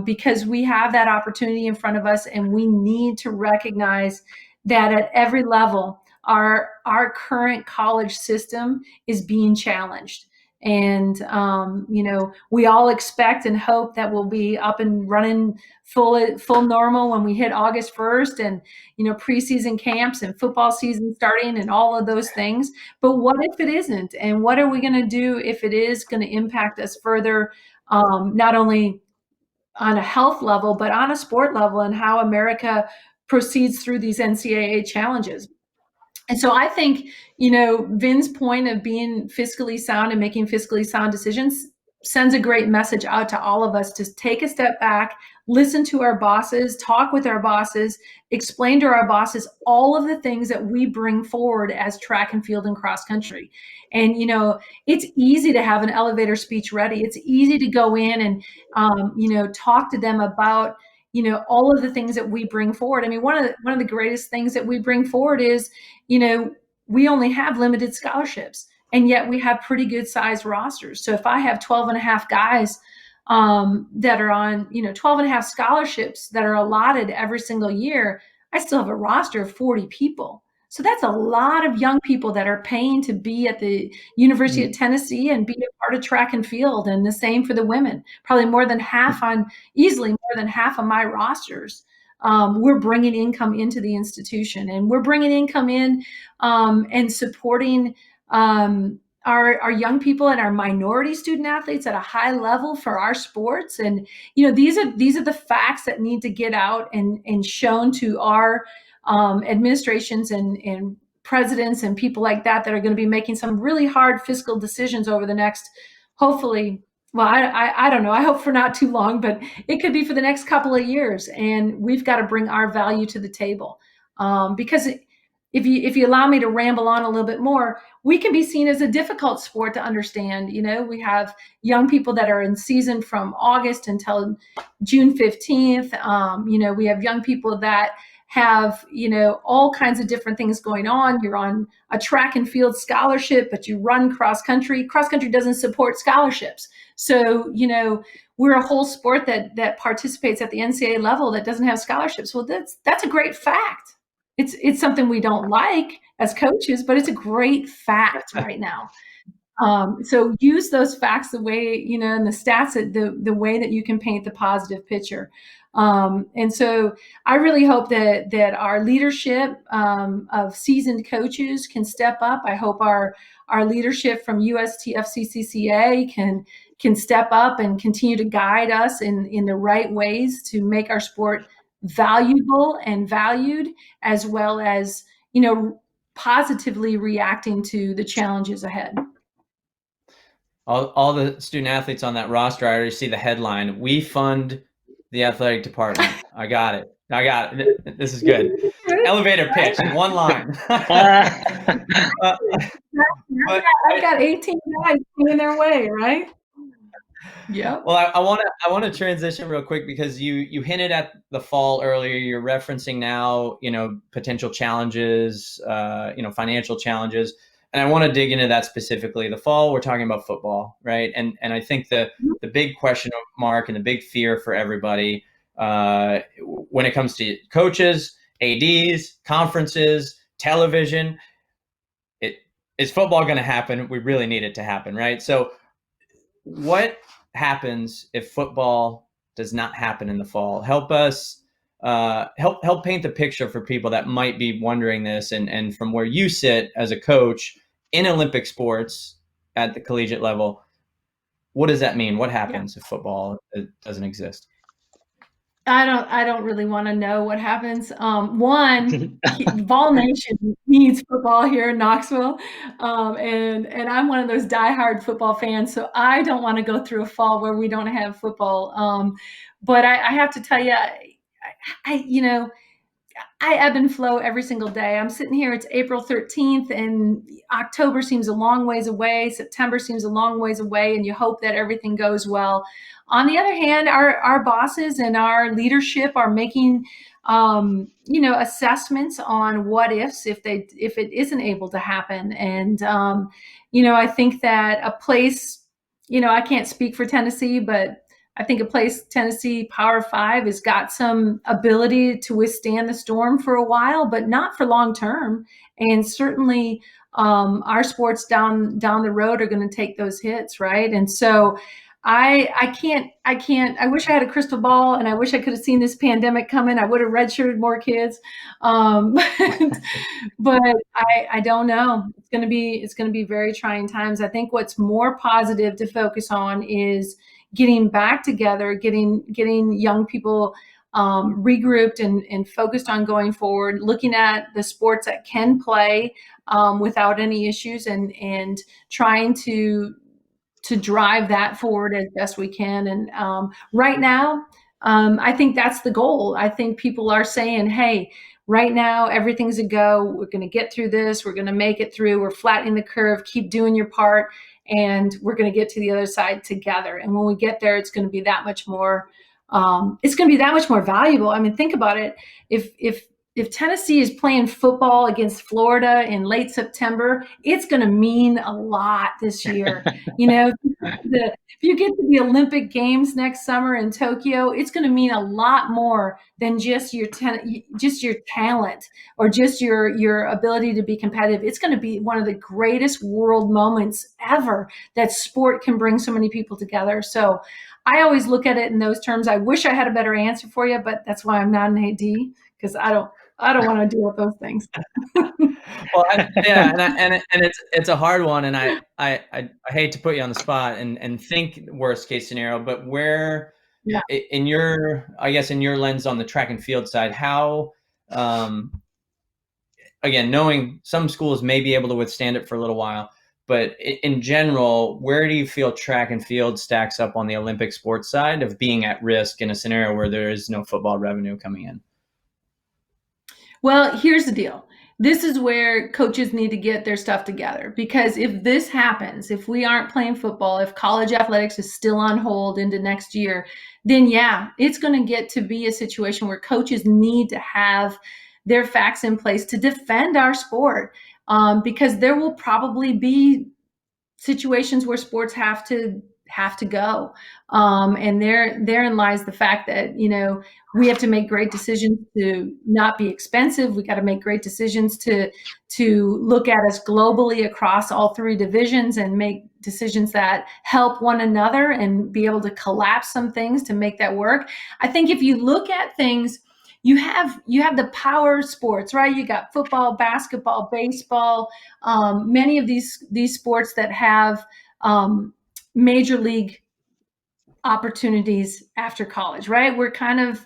because we have that opportunity in front of us, and we need to recognize that at every level, our current college system is being challenged. And, we all expect and hope that we'll be up and running full normal when we hit August 1st and, preseason camps and football season starting and all of those things. But what if it isn't? And what are we going to do if it is going to impact us further, not only on a health level, but on a sport level, and how America proceeds through these NCAA challenges? And so I think, Vin's point of being fiscally sound and making fiscally sound decisions sends a great message out to all of us to take a step back, listen to our bosses, talk with our bosses, explain to our bosses all of the things that we bring forward as track and field and cross country. And, it's easy to have an elevator speech ready. It's easy to go in and, talk to them about, all of the things that we bring forward. I mean, one of the greatest things that we bring forward is, we only have limited scholarships, and yet we have pretty good sized rosters. So if I have 12 and a half guys that are on, 12 and a half scholarships that are allotted every single year, I still have a roster of 40 people. So that's a lot of young people that are paying to be at the University of Tennessee and be a part of track and field. And the same for the women, probably easily more than half of my rosters. We're bringing income into the institution, and we're bringing income in and supporting our young people and our minority student athletes at a high level for our sports. And, these are the facts that need to get out and shown to our administrations and presidents and people like that are going to be making some really hard fiscal decisions over the next, hopefully, well, I don't know. I hope for not too long, but it could be for the next couple of years. And we've got to bring our value to the table. Because if you allow me to ramble on a little bit more, we can be seen as a difficult sport to understand. We have young people that are in season from August until June 15th. We have young people that have, all kinds of different things going on. You're on a track and field scholarship, but you run cross country. Cross country doesn't support scholarships. So, we're a whole sport that participates at the NCAA level that doesn't have scholarships. Well, that's a great fact. It's something we don't like as coaches, but it's a great fact right now. So use those facts the way, and the stats, the way that you can paint the positive picture. And so I really hope that our leadership of seasoned coaches can step up. I hope our leadership from USTFCCCA can step up and continue to guide us in the right ways to make our sport valuable and valued, as well as, positively reacting to the challenges ahead. All the student athletes on that roster, I already see the headline: "We fund the athletic department." I got it. This is good. Elevator pitch in one line. I've got 18 guys coming their way, right? Yeah. Well, I want to transition real quick, because you hinted at the fall earlier. You're referencing now, potential challenges, financial challenges, and I want to dig into that specifically. The fall, we're talking about football, right? And I think the big question mark and the big fear for everybody when it comes to coaches, ADs, conferences, television, is football going to happen? We really need it to happen, right? So what happens if football does not happen in the fall? Help us help paint the picture for people that might be wondering this, and from where you sit as a coach in Olympic sports at the collegiate level, what does that mean? What happens if football doesn't exist? I don't really want to know what happens. Vol Nation needs football here in Knoxville, and I'm one of those diehard football fans. So I don't want to go through a fall where we don't have football. But I have to tell you, I ebb and flow every single day. I'm sitting here, it's April 13th, and October seems a long ways away. September seems a long ways away, and you hope that everything goes well. On the other hand, our bosses and our leadership are making, assessments on what ifs if it isn't able to happen. And, I think that a place, I can't speak for Tennessee, but I think a place, Tennessee Power 5, has got some ability to withstand the storm for a while, but not for long term. And certainly our sports down the road are going to take those hits, right? And so I wish I had a crystal ball, and I wish I could have seen this pandemic coming. I would have redshirted more kids. But I don't know. It's going to be very trying times. I think what's more positive to focus on is getting back together, getting young people regrouped and focused on going forward, looking at the sports that can play without any issues, and trying to drive that forward as best we can. And right now, I think that's the goal. I think people are saying, hey, right now, everything's a go. We're going to get through this. We're going to make it through. We're flattening the curve. Keep doing your part. And we're going to get to the other side together. And when we get there, it's going to be that much more. It's going to be that much more valuable. I mean, think about it. If Tennessee is playing football against Florida in late September, it's going to mean a lot this year. If you get to the Olympic Games next summer in Tokyo, it's going to mean a lot more than just your talent or just your ability to be competitive. It's going to be one of the greatest world moments ever that sport can bring so many people together. So I always look at it in those terms. I wish I had a better answer for you, but that's why I'm not an AD, because I I don't want to deal with those things. Well, and it's a hard one, and I hate to put you on the spot and think worst case scenario, but where in your lens on the track and field side, how again, knowing some schools may be able to withstand it for a little while, but in general, where do you feel track and field stacks up on the Olympic sports side of being at risk in a scenario where there is no football revenue coming in? Well, here's the deal. This is where coaches need to get their stuff together, because if this happens, if we aren't playing football, if college athletics is still on hold into next year, then it's going to get to be a situation where coaches need to have their facts in place to defend our sport, because there will probably be situations where sports have to go, and therein lies the fact that we have to make great decisions to not be expensive. We got to make great decisions to look at us globally across all three divisions and make decisions that help one another and be able to collapse some things to make that work. I think if you look at things, you have the power sports, right? You got football, basketball, baseball, many of these sports that have major league opportunities after college, right? We're kind of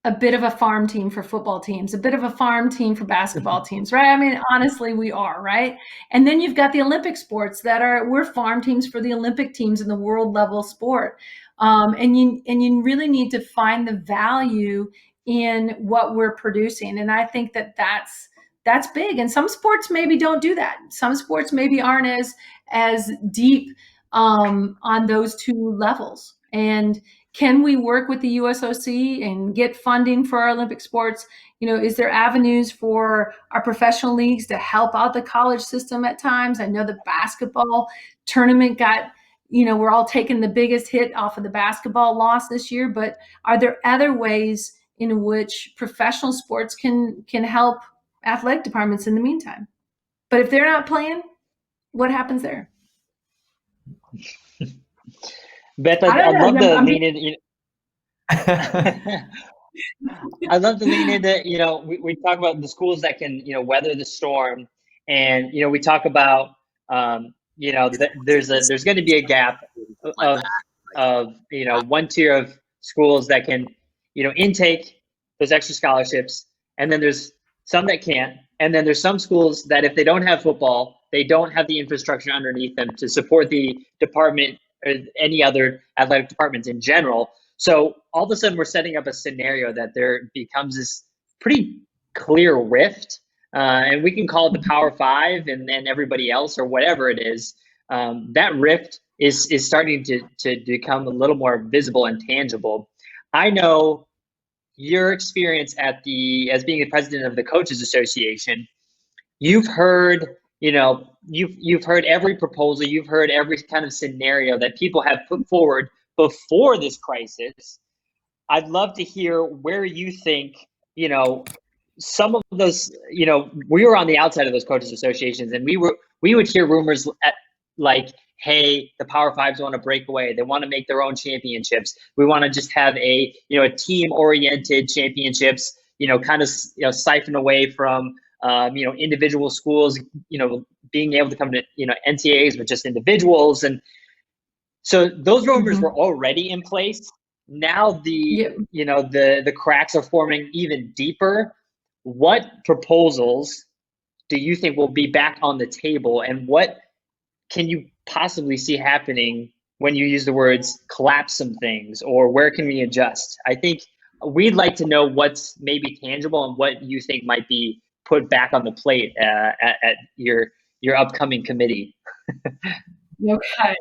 a bit of a farm team for football teams, a bit of a farm team for basketball teams, right? I mean, honestly, we are, right? And then you've got the Olympic sports we're farm teams for the Olympic teams in the world level sport. And you really need to find the value in what we're producing. And I think that's big. And some sports maybe don't do that. Some sports maybe aren't as deep on those two levels. And can we work with the USOC and get funding for our Olympic sports? Is there avenues for our professional leagues to help out the college system at times? I know the basketball tournament we're all taking the biggest hit off of the basketball loss this year, but are there other ways in which professional sports can help athletic departments in the meantime? But if they're not playing, what happens there? Beth, I'd love to lean in. I'd love to lean into, we talk about the schools that can, weather the storm. And, we talk about, there's going to be a gap of one tier of schools that can, intake those extra scholarships. And then there's some that can't. And then there's some schools that if they don't have football, they don't have the infrastructure underneath them to support the department or any other athletic departments in general. So all of a sudden we're setting up a scenario that there becomes this pretty clear rift, and we can call it the Power Five and everybody else or whatever it is. That rift is starting to become a little more visible and tangible. I know your experience as being the president of the Coaches Association. You've heard you've heard every proposal, you've heard every kind of scenario that people have put forward before this crisis. I'd love to hear where you think, some of those, we were on the outside of those coaches associations, and we would hear rumors like, hey, the Power Fives want to break away. They want to make their own championships. We want to just have a team-oriented championships, kind of, siphon away from, individual schools, being able to come to, NCAAs with just individuals. And so those rumors were already in place. Now the cracks are forming even deeper. What proposals do you think will be back on the table, and what can you possibly see happening when you use the words collapse some things, or where can we adjust? I think we'd like to know what's maybe tangible and what you think might be put back on the plate at your upcoming committee. Okay.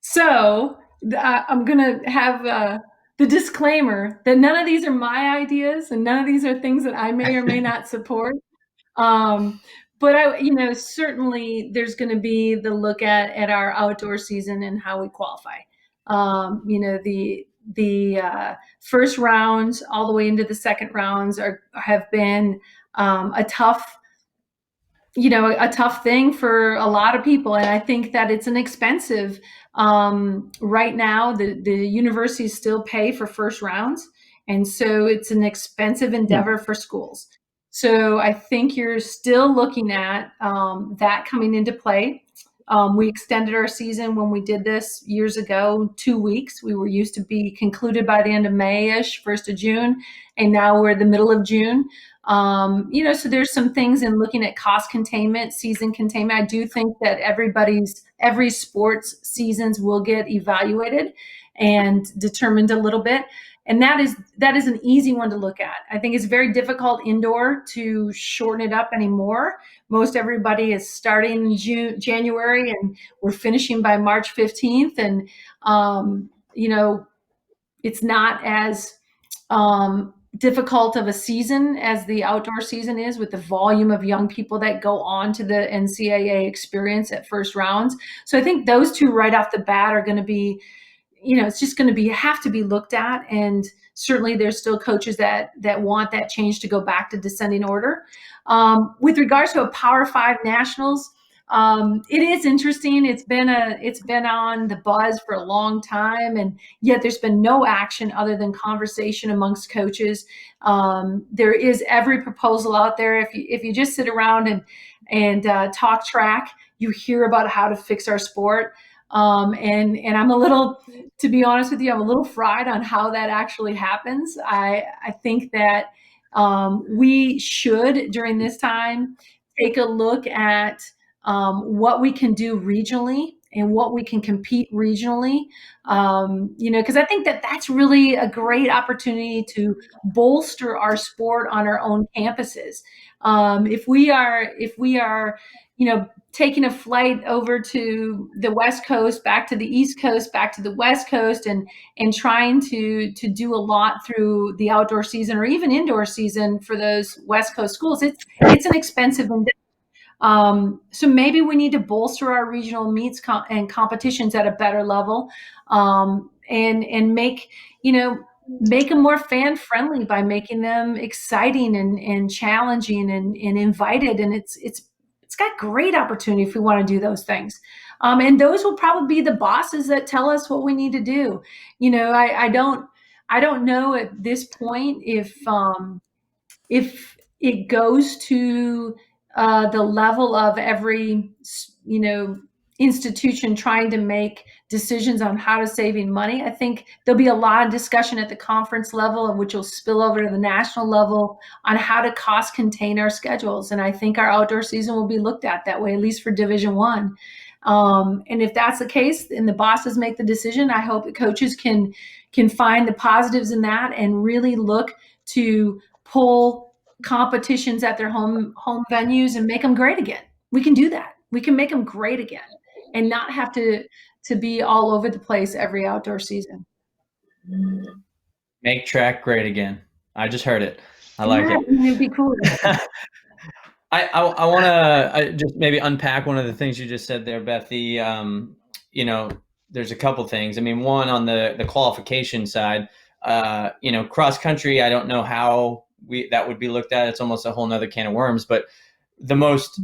So I'm going to have the disclaimer that none of these are my ideas and none of these are things that I may or may not support. But certainly there's going to be the look at our outdoor season and how we qualify. The first rounds all the way into the second rounds have been a tough thing for a lot of people. And I think that it's an expensive, right now, the universities still pay for first rounds. And so it's an expensive endeavor for schools. So I think you're still looking at that coming into play. We extended our season when we did this years ago, 2 weeks. We were used to be concluded by the end of May-ish, 1st of June, and now we're the middle of June. So there's some things in looking at cost containment, season containment. I do think that every sports seasons will get evaluated and determined a little bit. And that is an easy one to look at. I think it's very difficult indoor to shorten it up anymore. Most everybody is starting in January, and we're finishing by March 15th. And, it's not as difficult of a season as the outdoor season is, with the volume of young people that go on to the NCAA experience at first rounds. So I think those two right off the bat are going to be, it's just going to have to be looked at. And certainly there's still coaches that want that change to go back to descending order. With regards to a Power 5 nationals, it is interesting. It's been on the buzz for a long time, and yet there's been no action other than conversation amongst coaches. There is every proposal out there. If you just sit around and talk track, you hear about how to fix our sport. And I'm a little, to be honest with you, I'm a little fried on how that actually happens. I think that we should, during this time, take a look at what we can do regionally and what we can compete regionally, because I think that that's really a great opportunity to bolster our sport on our own campuses. If we are, taking a flight over to the West Coast, back to the East Coast, back to the West Coast, and trying to do a lot through the outdoor season or even indoor season for those West Coast schools, it's an expensive endeavor. So maybe we need to bolster our regional meets and competitions at a better level, and make them more fan friendly by making them exciting and challenging and invited. And it's got great opportunity if we want to do those things. And those will probably be the bosses that tell us what we need to do. I don't know at this point if it goes to the level of every, institution trying to make decisions on how to saving money. I think there'll be a lot of discussion at the conference level, which will spill over to the national level, on how to cost contain our schedules. And I think our outdoor season will be looked at that way, at least for Division I. And if that's the case and the bosses make the decision, I hope the coaches can find the positives in that and really look to pull competitions at their home venues and make them great again. We can do that. We can make them great again and not have to be all over the place every outdoor season. Make track great again. I just heard it. I like it. It'd be cool. I want to just maybe unpack one of the things you just said there, Beth. There's a couple things. I mean, one, on the qualification side, cross country, I don't know how that would be looked at. It's almost a whole nother can of worms, but the most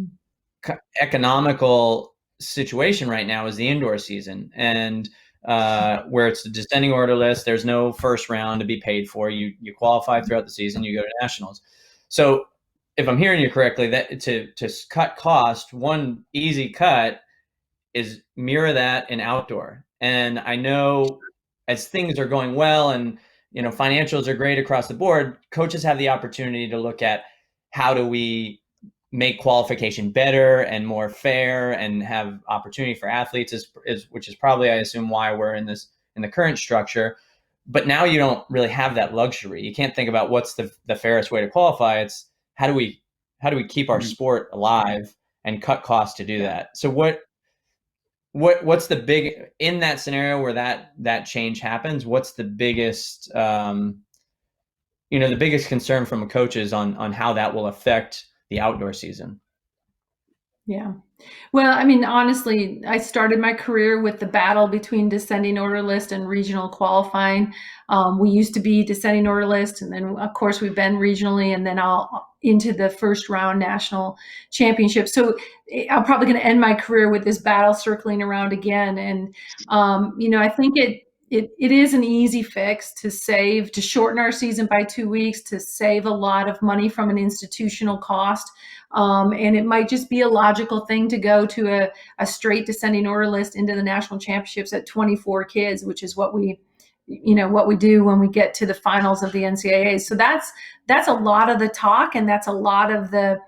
economical situation right now is the indoor season, and where it's the descending order list. There's no first round to be paid for. You qualify throughout the season, you go to nationals. So if I'm hearing you correctly, that to cut cost, one easy cut is mirror that in outdoor. And I know as things are going well and financials are great across the board, coaches have the opportunity to look at how do we make qualification better and more fair and have opportunity for athletes, which is probably, I assume, why we're in the current structure. But now you don't really have that luxury. You can't think about what's the fairest way to qualify. It's how do we keep our sport alive and cut costs to do that. So what's the big, in that scenario where that change happens, what's the biggest the biggest concern from coaches on how that will affect the outdoor season? Yeah. Well, I mean, honestly, I started my career with the battle between descending order list and regional qualifying. We used to be descending order list, and then of course we've been regionally, and then into the first round national championship. So I'm probably going to end my career with this battle circling around again. And, I think it is an easy fix to shorten our season by 2 weeks, to save a lot of money from an institutional cost. And it might just be a logical thing to go to a straight descending order list into the national championships at 24 kids, which is what we do when we get to the finals of the NCAA. So that's a lot of the talk, and that's a lot of the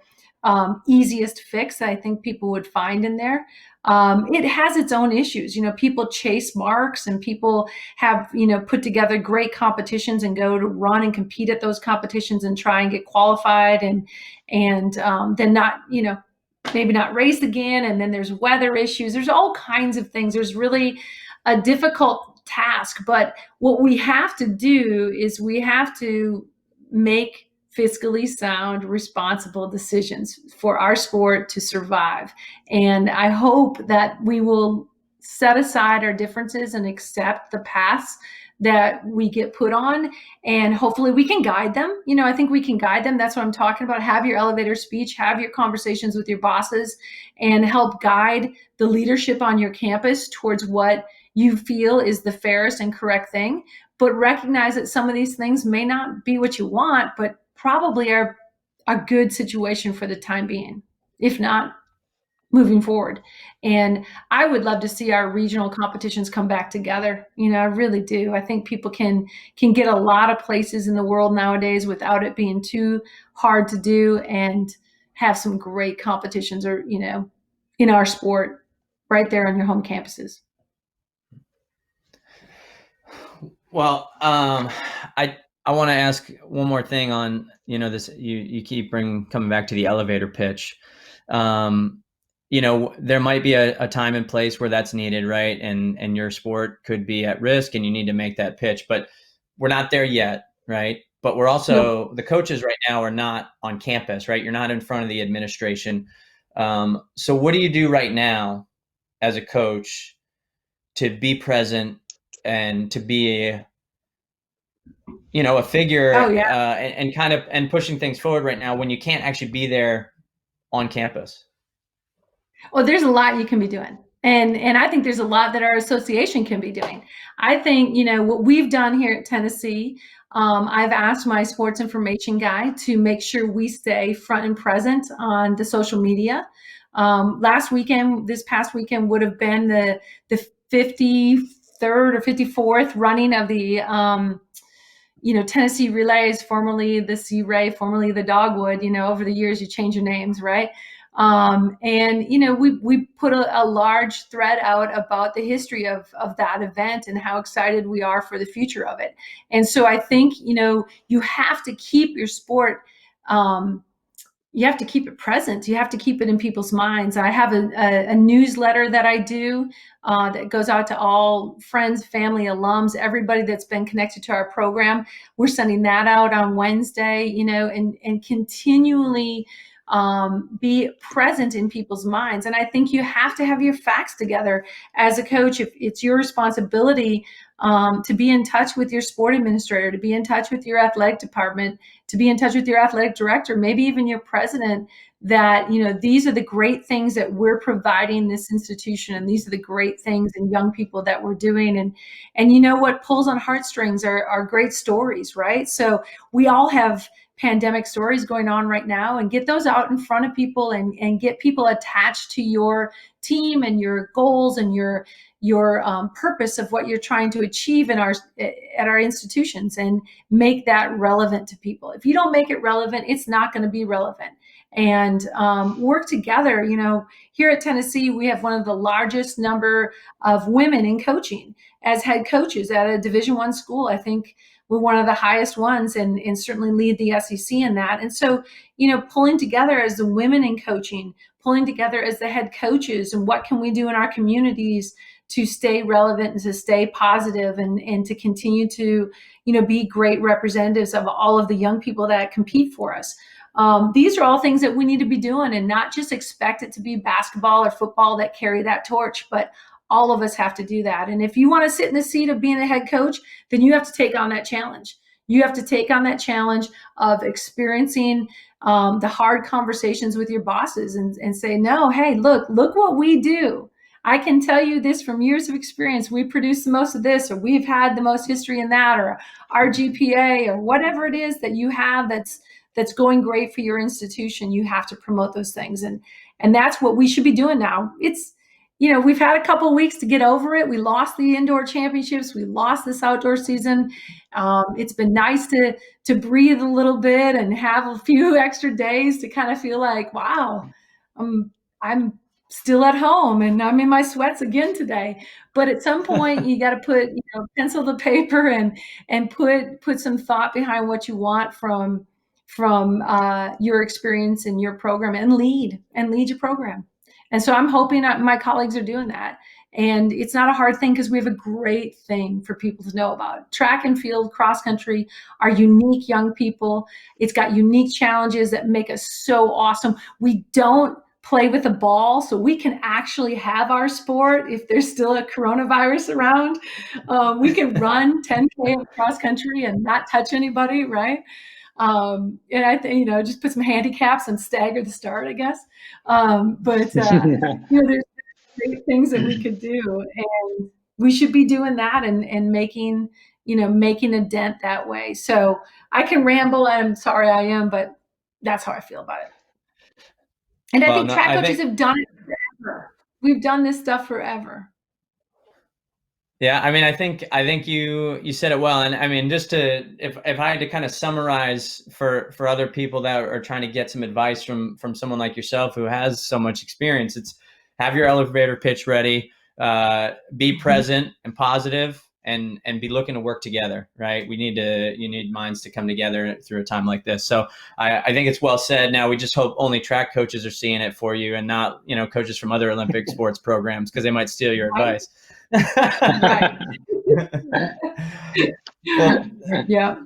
easiest fix that I think people would find in there. It has its own issues. People chase marks, and people have, put together great competitions and go to run and compete at those competitions and try and get qualified, and then not, maybe not race again. And then there's weather issues. There's all kinds of things. There's really a difficult task, but what we have to do is we have to make fiscally sound, responsible decisions for our sport to survive. And I hope that we will set aside our differences and accept the paths that we get put on, and hopefully we can guide them. I think we can guide them. That's what I'm talking about. Have your elevator speech, have your conversations with your bosses, and help guide the leadership on your campus towards what you feel is the fairest and correct thing. But recognize that some of these things may not be what you want, but probably are a good situation for the time being, if not moving forward. And I would love to see our regional competitions come back together. I really do. I think people can get a lot of places in the world nowadays without it being too hard to do, and have some great competitions, or, in our sport right there on your home campuses. Well, I want to ask one more thing on, this, you keep coming back to the elevator pitch. There might be a time and place where that's needed, right? And your sport could be at risk and you need to make that pitch, but we're not there yet, right? But we're also, the coaches right now are not on campus, right? You're not in front of the administration. So what do you do right now as a coach to be present and to be a figure, and pushing things forward right now when you can't actually be there on campus? Well, there's a lot you can be doing. And I think there's a lot that our association can be doing. I think, what we've done here at Tennessee, I've asked my sports information guy to make sure we stay front and present on the social media. This past weekend would have been the 53rd or 54th running of the Tennessee Relays, formerly the Sea Ray, formerly the Dogwood. Over the years you change your names, right? And we put a large thread out about the history of that event and how excited we are for the future of it. And so I think you have to keep your sport. You have to keep it present. You have to keep it in people's minds. I have a newsletter that I do that goes out to all friends, family, alums, everybody that's been connected to our program. We're sending that out on Wednesday, and continually be present in people's minds. And I think you have to have your facts together as a coach. If it's your responsibility to be in touch with your sport administrator, to be in touch with your athletic department, to be in touch with your athletic director, maybe even your president, that, these are the great things that we're providing this institution. And these are the great things and young people that we're doing. And what pulls on heartstrings are great stories, right? So we all have pandemic stories going on right now, and get those out in front of people, and get people attached to your team and your goals and your purpose of what you're trying to achieve at our institutions, and make that relevant to people. If you don't make it relevant, it's not going to be relevant. And work together. Here at Tennessee, we have one of the largest number of women in coaching as head coaches at a Division I school. I think we're one of the highest ones, and certainly lead the SEC in that. And so, pulling together as the women in coaching, pulling together as the head coaches, and what can we do in our communities to stay relevant and to stay positive, and to continue to, be great representatives of all of the young people that compete for us. These are all things that we need to be doing, and not just expect it to be basketball or football that carry that torch, but all of us have to do that. And if you want to sit in the seat of being a head coach, then you have to take on that challenge. You have to take on that challenge of experiencing the hard conversations with your bosses, and say, no, hey, look what we do. I can tell you this from years of experience. We produce the most of this, or we've had the most history in that, or our GPA, or whatever it is that you have that's going great for your institution. You have to promote those things. And that's what we should be doing now. It's, we've had a couple of weeks to get over it. We lost the indoor championships. We lost this outdoor season. It's been nice to breathe a little bit and have a few extra days to kind of feel like, wow, I'm still at home and I'm in my sweats again today. But at some point you got to put, pencil to paper and put some thought behind what you want from your experience in your program, and lead your program. And so I'm hoping my colleagues are doing that. And it's not a hard thing because we have a great thing for people to know about. Track and field, cross country are unique young people. It's got unique challenges that make us so awesome. We don't play with a ball, so we can actually have our sport if there's still a coronavirus around. We can run 10K cross country and not touch anybody, right? And I think, just put some handicaps and stagger the start, I guess. But there's great things that we could do, and we should be doing that and making a dent that way. So I can ramble, and I'm sorry I am, but that's how I feel about it. And I think track coaches have done it forever. We've done this stuff forever. Yeah, I mean, I think you said it well, and I mean, just if I had to kind of summarize for other people that are trying to get some advice from someone like yourself who has so much experience, it's have your elevator pitch ready, be present and positive, and be looking to work together, right? You need minds to come together through a time like this. So I think it's well said. Now we just hope only track coaches are seeing it for you, and not coaches from other Olympic sports programs, because they might steal your advice. Right. Well, yeah.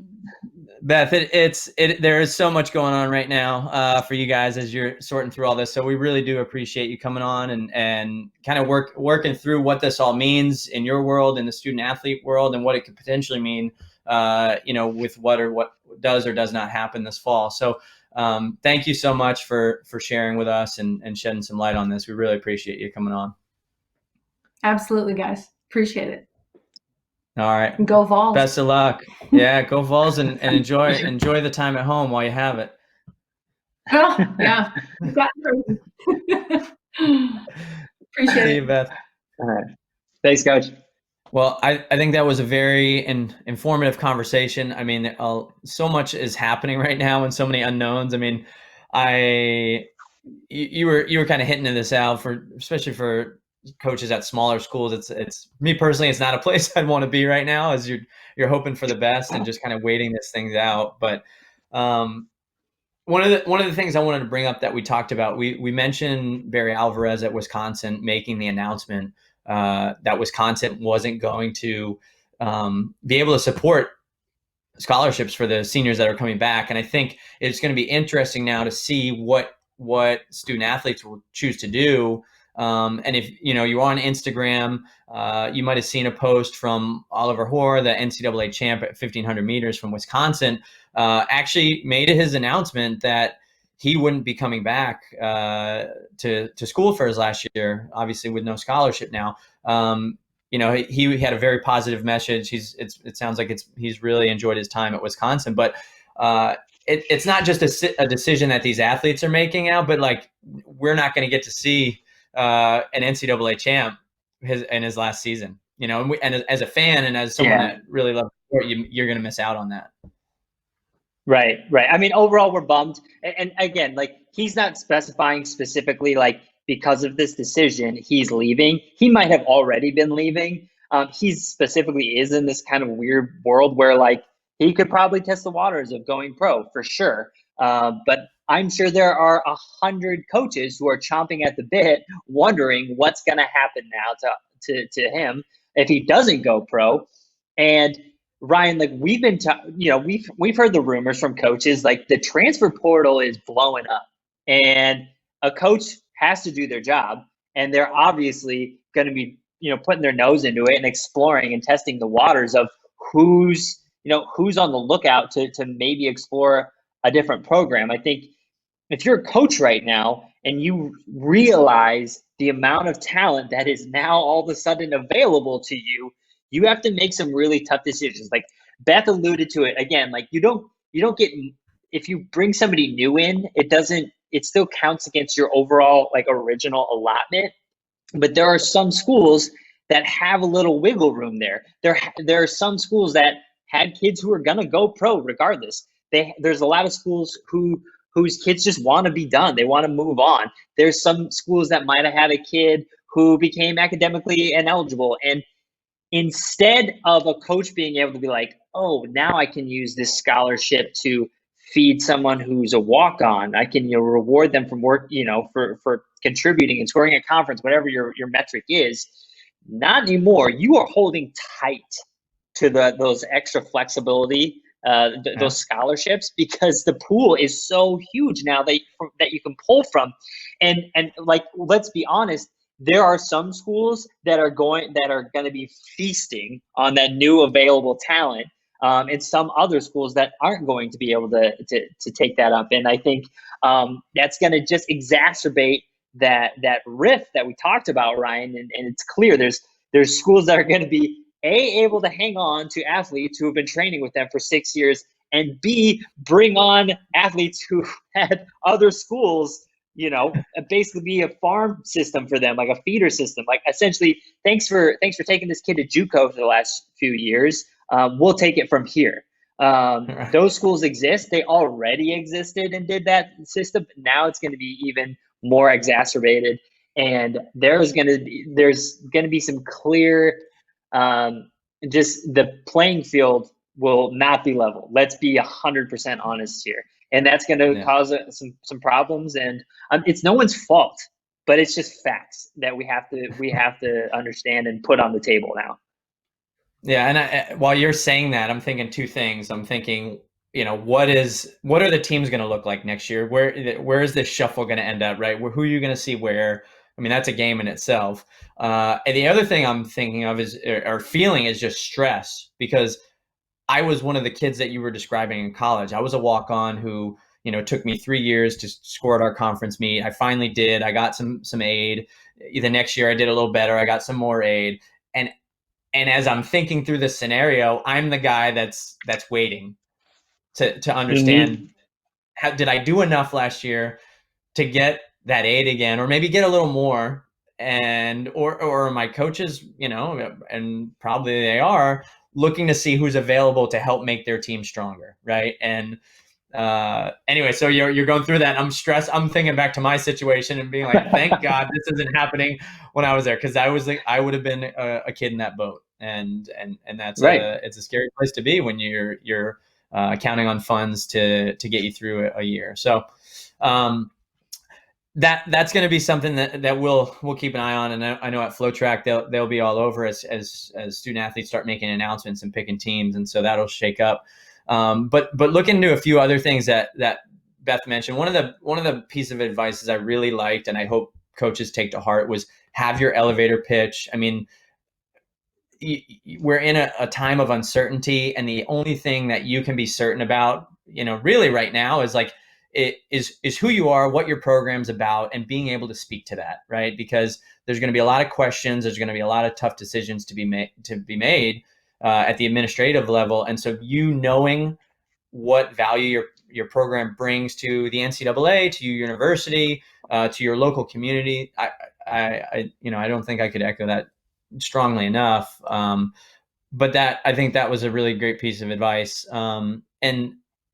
Beth, there is so much going on right now for you guys as you're sorting through all this. So we really do appreciate you coming on and kind of working through what this all means in your world, in the student athlete world, and what it could potentially mean, with what does or does not happen this fall. So thank you so much for sharing with us and shedding some light on this. We really appreciate you coming on. Absolutely, guys. Appreciate it. All right. Go Vols. Best of luck. Yeah, go Vols and enjoy the time at home while you have it. Oh, yeah. Appreciate See it. you, Beth. All right. Thanks, Coach. Well, I think that was a very informative conversation. I mean, so much is happening right now and so many unknowns. I mean, you were kind of hitting this out especially for coaches at smaller schools. It's me personally, it's not a place I'd want to be right now, as you're hoping for the best and just kind of waiting this things out. But one of the things I wanted to bring up that we talked about, we mentioned Barry Alvarez at Wisconsin making the announcement that Wisconsin wasn't going to be able to support scholarships for the seniors that are coming back. And I think it's going to be interesting now to see what student athletes will choose to do. And if you're on Instagram, you might have seen a post from Oliver Hoare, the NCAA champ at 1500 meters from Wisconsin, actually made his announcement that he wouldn't be coming back to school for his last year, obviously with no scholarship now. He had a very positive message. It sounds like he's really enjoyed his time at Wisconsin, but it's not just a decision that these athletes are making now, but like, we're not going to get to see an NCAA champ in his last season, and as a fan and as someone that really loves sport, you're going to miss out on that. Right. I mean, overall, we're bummed. And again, like, he's not specifying specifically, like, because of this decision, he's leaving. He might have already been leaving. He specifically is in this kind of weird world where, like, he could probably test the waters of going pro for sure. But I'm sure there are 100 coaches who are chomping at the bit, wondering what's going to happen now to him if he doesn't go pro. And Ryan, like, we've been, we've heard the rumors from coaches, like, the transfer portal is blowing up, and a coach has to do their job, and they're obviously going to be, putting their nose into it and exploring and testing the waters of who's on the lookout to maybe explore a different program. I think if you're a coach right now and you realize the amount of talent that is now all of a sudden available to you, you have to make some really tough decisions. Like Beth alluded to it again, like you don't get, if you bring somebody new in, it still counts against your overall like original allotment. But there are some schools that have a little wiggle room there. There are some schools that had kids who are gonna go pro regardless. There's a lot of schools whose kids just want to be done. They want to move on. There's some schools that might have had a kid who became academically ineligible, and instead of a coach being able to be like, oh, now I can use this scholarship to feed someone who's a walk-on. I can reward them from work, for contributing and scoring a conference, whatever your metric is. Not anymore. You are holding tight to those extra flexibility, those scholarships, because the pool is so huge now that you can pull from. And like, let's be honest, there are some schools that are going to be feasting on that new available talent, and some other schools that aren't going to be able to take that up. And I think that's going to just exacerbate that rift that we talked about, Ryan. And it's clear there's schools that are going to be able to hang on to athletes who have been training with them for 6 years, and B, bring on athletes who had other schools, basically be a farm system for them, like a feeder system. Like essentially, thanks for taking this kid to JUCO for the last few years. We'll take it from here. Those schools exist. They already existed and did that system. Now it's going to be even more exacerbated, and there's going to be some clear, just the playing field will not be level. Let's be 100% honest here. And that's going to cause some problems, and it's no one's fault, but it's just facts that we have to understand and put on the table now. Yeah, and while you're saying that, I'm thinking two things. I'm thinking, what are the teams going to look like next year? Where is this shuffle going to end up? Right? Who are you going to see where? I mean, that's a game in itself. And the other thing I'm thinking of or feeling is just stress, because I was one of the kids that you were describing in college. I was a walk-on who, it took me 3 years to score at our conference meet. I finally did. I got some aid. The next year I did a little better. I got some more aid. And as I'm thinking through this scenario, I'm the guy that's waiting to understand, how did I do enough last year to get that aid again, or maybe get a little more, and or my coaches, and probably they are looking to see who's available to help make their team stronger, right? And anyway, so you're going through that. I'm stressed. I'm thinking back to my situation and being like, thank God this isn't happening when I was there, because I would have been a kid in that boat, and that's right. It's a scary place to be when you're counting on funds to get you through a year. So that's going to be something that we'll keep an eye on. And I know at FlowTrack they'll be all over as student athletes start making announcements and picking teams, and so that'll shake up. But look into a few other things that Beth mentioned. One of the pieces of advice I really liked, and I hope coaches take to heart, was have your elevator pitch. I mean, we're in a time of uncertainty, and the only thing that you can be certain about, really right now is like, it is who you are, what your program's about, and being able to speak to that, right? Because there's going to be a lot of questions. There's going to be a lot of tough decisions to be made at the administrative level. And so knowing what value your program brings to the NCAA, to your university, to your local community, I don't think I could echo that strongly enough. But I think that was a really great piece of advice. And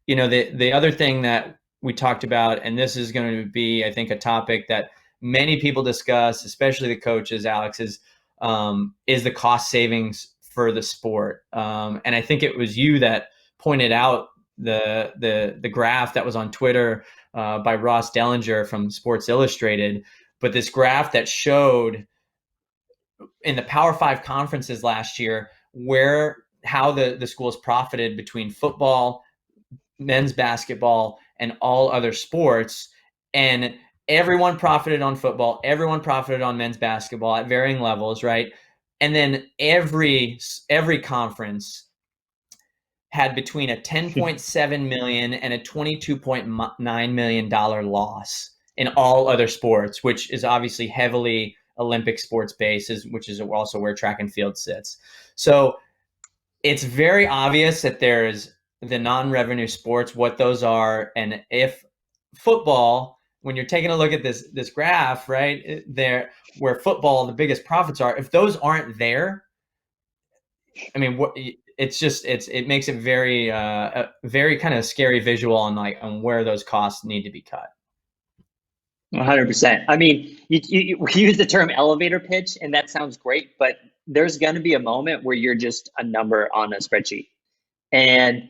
the other thing that we talked about, and this is going to be, I think, a topic that many people discuss, especially the coaches, Alex, is the cost savings for the sport. And I think it was you that pointed out the graph that was on Twitter by Ross Dellinger from Sports Illustrated, but this graph that showed in the Power 5 conferences last year how the schools profited between football, men's basketball, and all other sports. And everyone profited on football, everyone profited on men's basketball at varying levels, right? And then every conference had between a $10.7 million and a $22.9 million loss in all other sports, which is obviously heavily Olympic sports based, which is also where track and field sits. So it's very obvious that there's the non-revenue sports, what those are. And if football, when you're taking a look at this graph, right there, where football, the biggest profits are, if those aren't there, I mean, it makes it very, a very kind of scary visual on where those costs need to be cut. 100%. I mean, you use the term elevator pitch, and that sounds great, but there's going to be a moment where you're just a number on a spreadsheet, and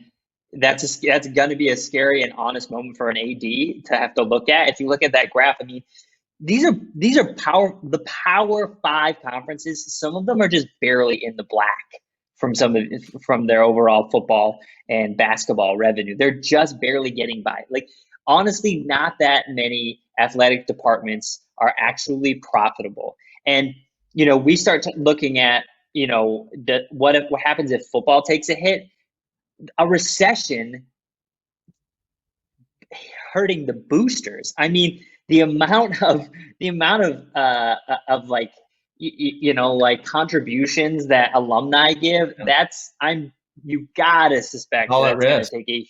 that's going to be a scary and honest moment for an AD to have to look at. If you look at that graph, I mean, these are the Power 5 conferences. Some of them are just barely in the black from their overall football and basketball revenue. They're just barely getting by. Like, honestly, not that many athletic departments are actually profitable. And, we start looking at, what happens if football takes a hit? A recession hurting the boosters. I mean, the amount of like, like contributions that alumni give, you gotta suspect all that's going to take a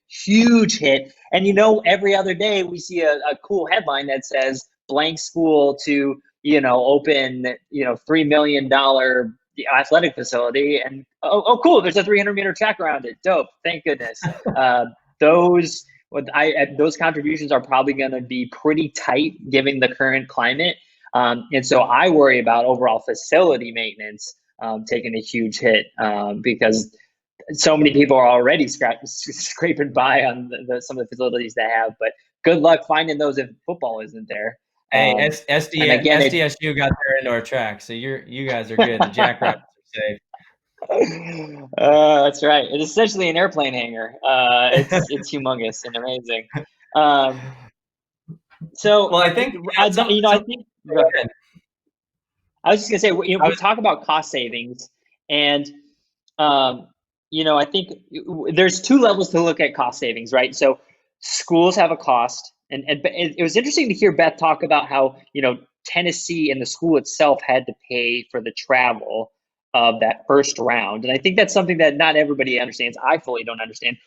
huge hit. And every other day we see a cool headline that says blank school to open $3 million athletic facility, and oh cool, there's a 300-meter track around it. Dope, thank goodness. Those contributions are probably going to be pretty tight given the current climate, and so I worry about overall facility maintenance taking a huge hit because so many people are already scraping by on some of the facilities they have. But good luck finding those if football isn't there. Hey, SDSU got their indoor track, so you guys are good. The Jackrabbits are safe. That's right. It's essentially an airplane hangar. It's humongous and amazing. So, well, I think I think. Go ahead. I was just gonna say, we talk about cost savings, and I think there's two levels to look at cost savings, right? So schools have a cost, and it was interesting to hear Beth talk about how Tennessee and the school itself had to pay for the travel of that first round, and I think that's something that not everybody understands. I fully don't understand.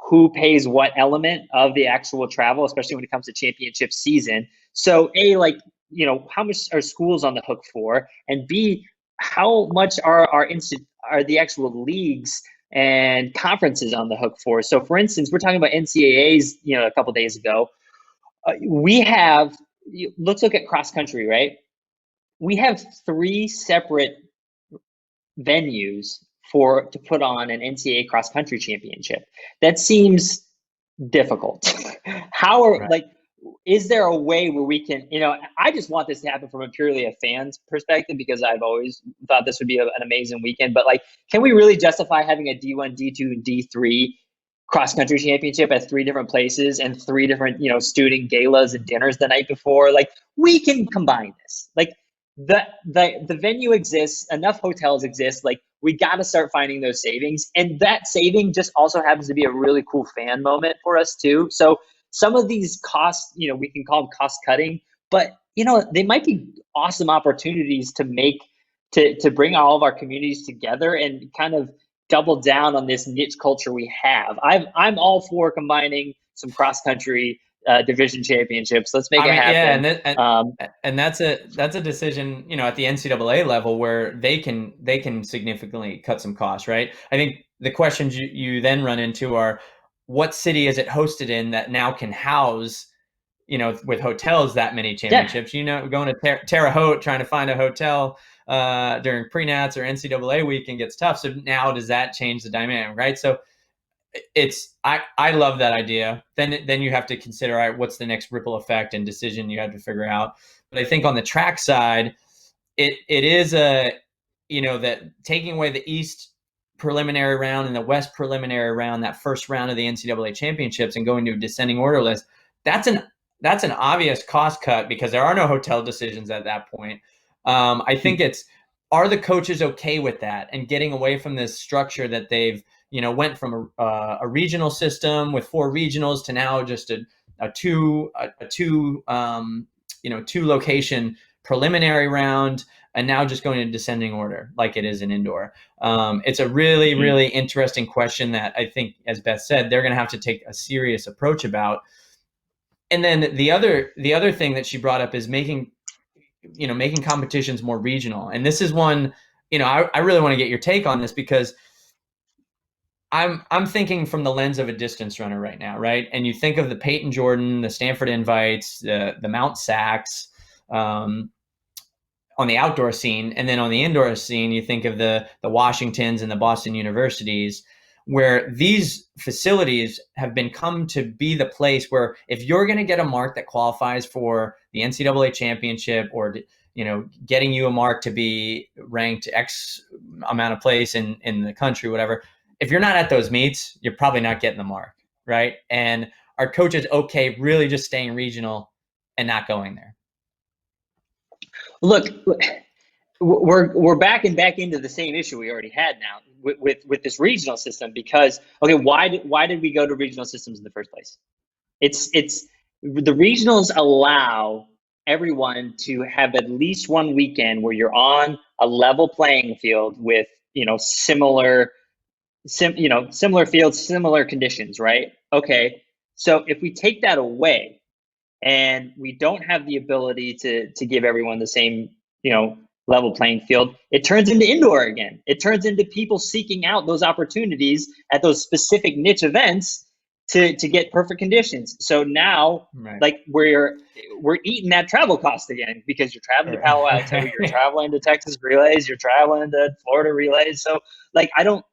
Who pays what element of the actual travel, especially when it comes to championship season. So how much are schools on the hook for, and B, how much are the actual leagues and conferences on the hook for? So, for instance, we're talking about NCAAs. A couple of days ago, we have. Let's look at cross country, right? We have 3 separate venues to put on an NCAA cross country championship. That seems difficult. Is there a way where we can, I just want this to happen from purely a fan's perspective, because I've always thought this would be an amazing weekend, but can we really justify having a D1, D2, and D3 cross country championship at 3 different places and 3 different, student galas and dinners the night before? We can combine this. The venue exists, enough hotels exist. We got to start finding those savings, and that saving just also happens to be a really cool fan moment for us too. So some of these costs, we can call them cost cutting, but they might be awesome opportunities to bring all of our communities together and kind of double down on this niche culture we have. I'm all for combining some cross country division championships. Let's make it happen. Yeah, and that's a decision, at the NCAA level, where they can significantly cut some costs, right? I think the questions you then run into are, what city is it hosted in that now can house, with hotels, that many championships? Yeah. Going to Terre Haute, trying to find a hotel during pre-nats or NCAA weekend gets tough. So now does that change the dynamic, right? So I love that idea. Then you have to consider, all right, what's the next ripple effect and decision you have to figure out. But I think on the track side, it is that taking away the East preliminary round and the West preliminary round, that first round of the NCAA championships, and going to a descending order list, that's an obvious cost cut, because there are no hotel decisions at that point. I think are the coaches okay with that and getting away from this structure that they've went from a regional system with 4 regionals to now just a two location preliminary round, and now just going in descending order like it is in indoor. It's a really, really interesting question that I think, as Beth said, they're going to have to take a serious approach about. And then the other thing that she brought up is making competitions more regional. And this is one, I really want to get your take on this, because I'm thinking from the lens of a distance runner right now, right? And you think of the Peyton Jordan, the Stanford Invites, the Mount Sacks, on the outdoor scene, and then on the indoor scene, you think of the Washingtons and the Boston Universities, where these facilities have come to be the place where if you're going to get a mark that qualifies for the NCAA championship, or getting you a mark to be ranked X amount of place in the country, whatever, if you're not at those meets, you're probably not getting the mark, right? And our coaches, okay, really just staying regional and not going there. Look, we're back into the same issue we already had now with this regional system, because why did we go to regional systems in the first place? It's the regionals allow everyone to have at least one weekend where you're on a level playing field with similar fields, similar conditions, right? Okay, so if we take that away, and we don't have the ability to give everyone the same, level playing field, it turns into indoor again. It turns into people seeking out those opportunities at those specific niche events to get perfect conditions. So now, right, like we're eating that travel cost again, because you're traveling to Palo Alto, you're traveling to Texas relays, you're traveling to Florida relays. So like, I don't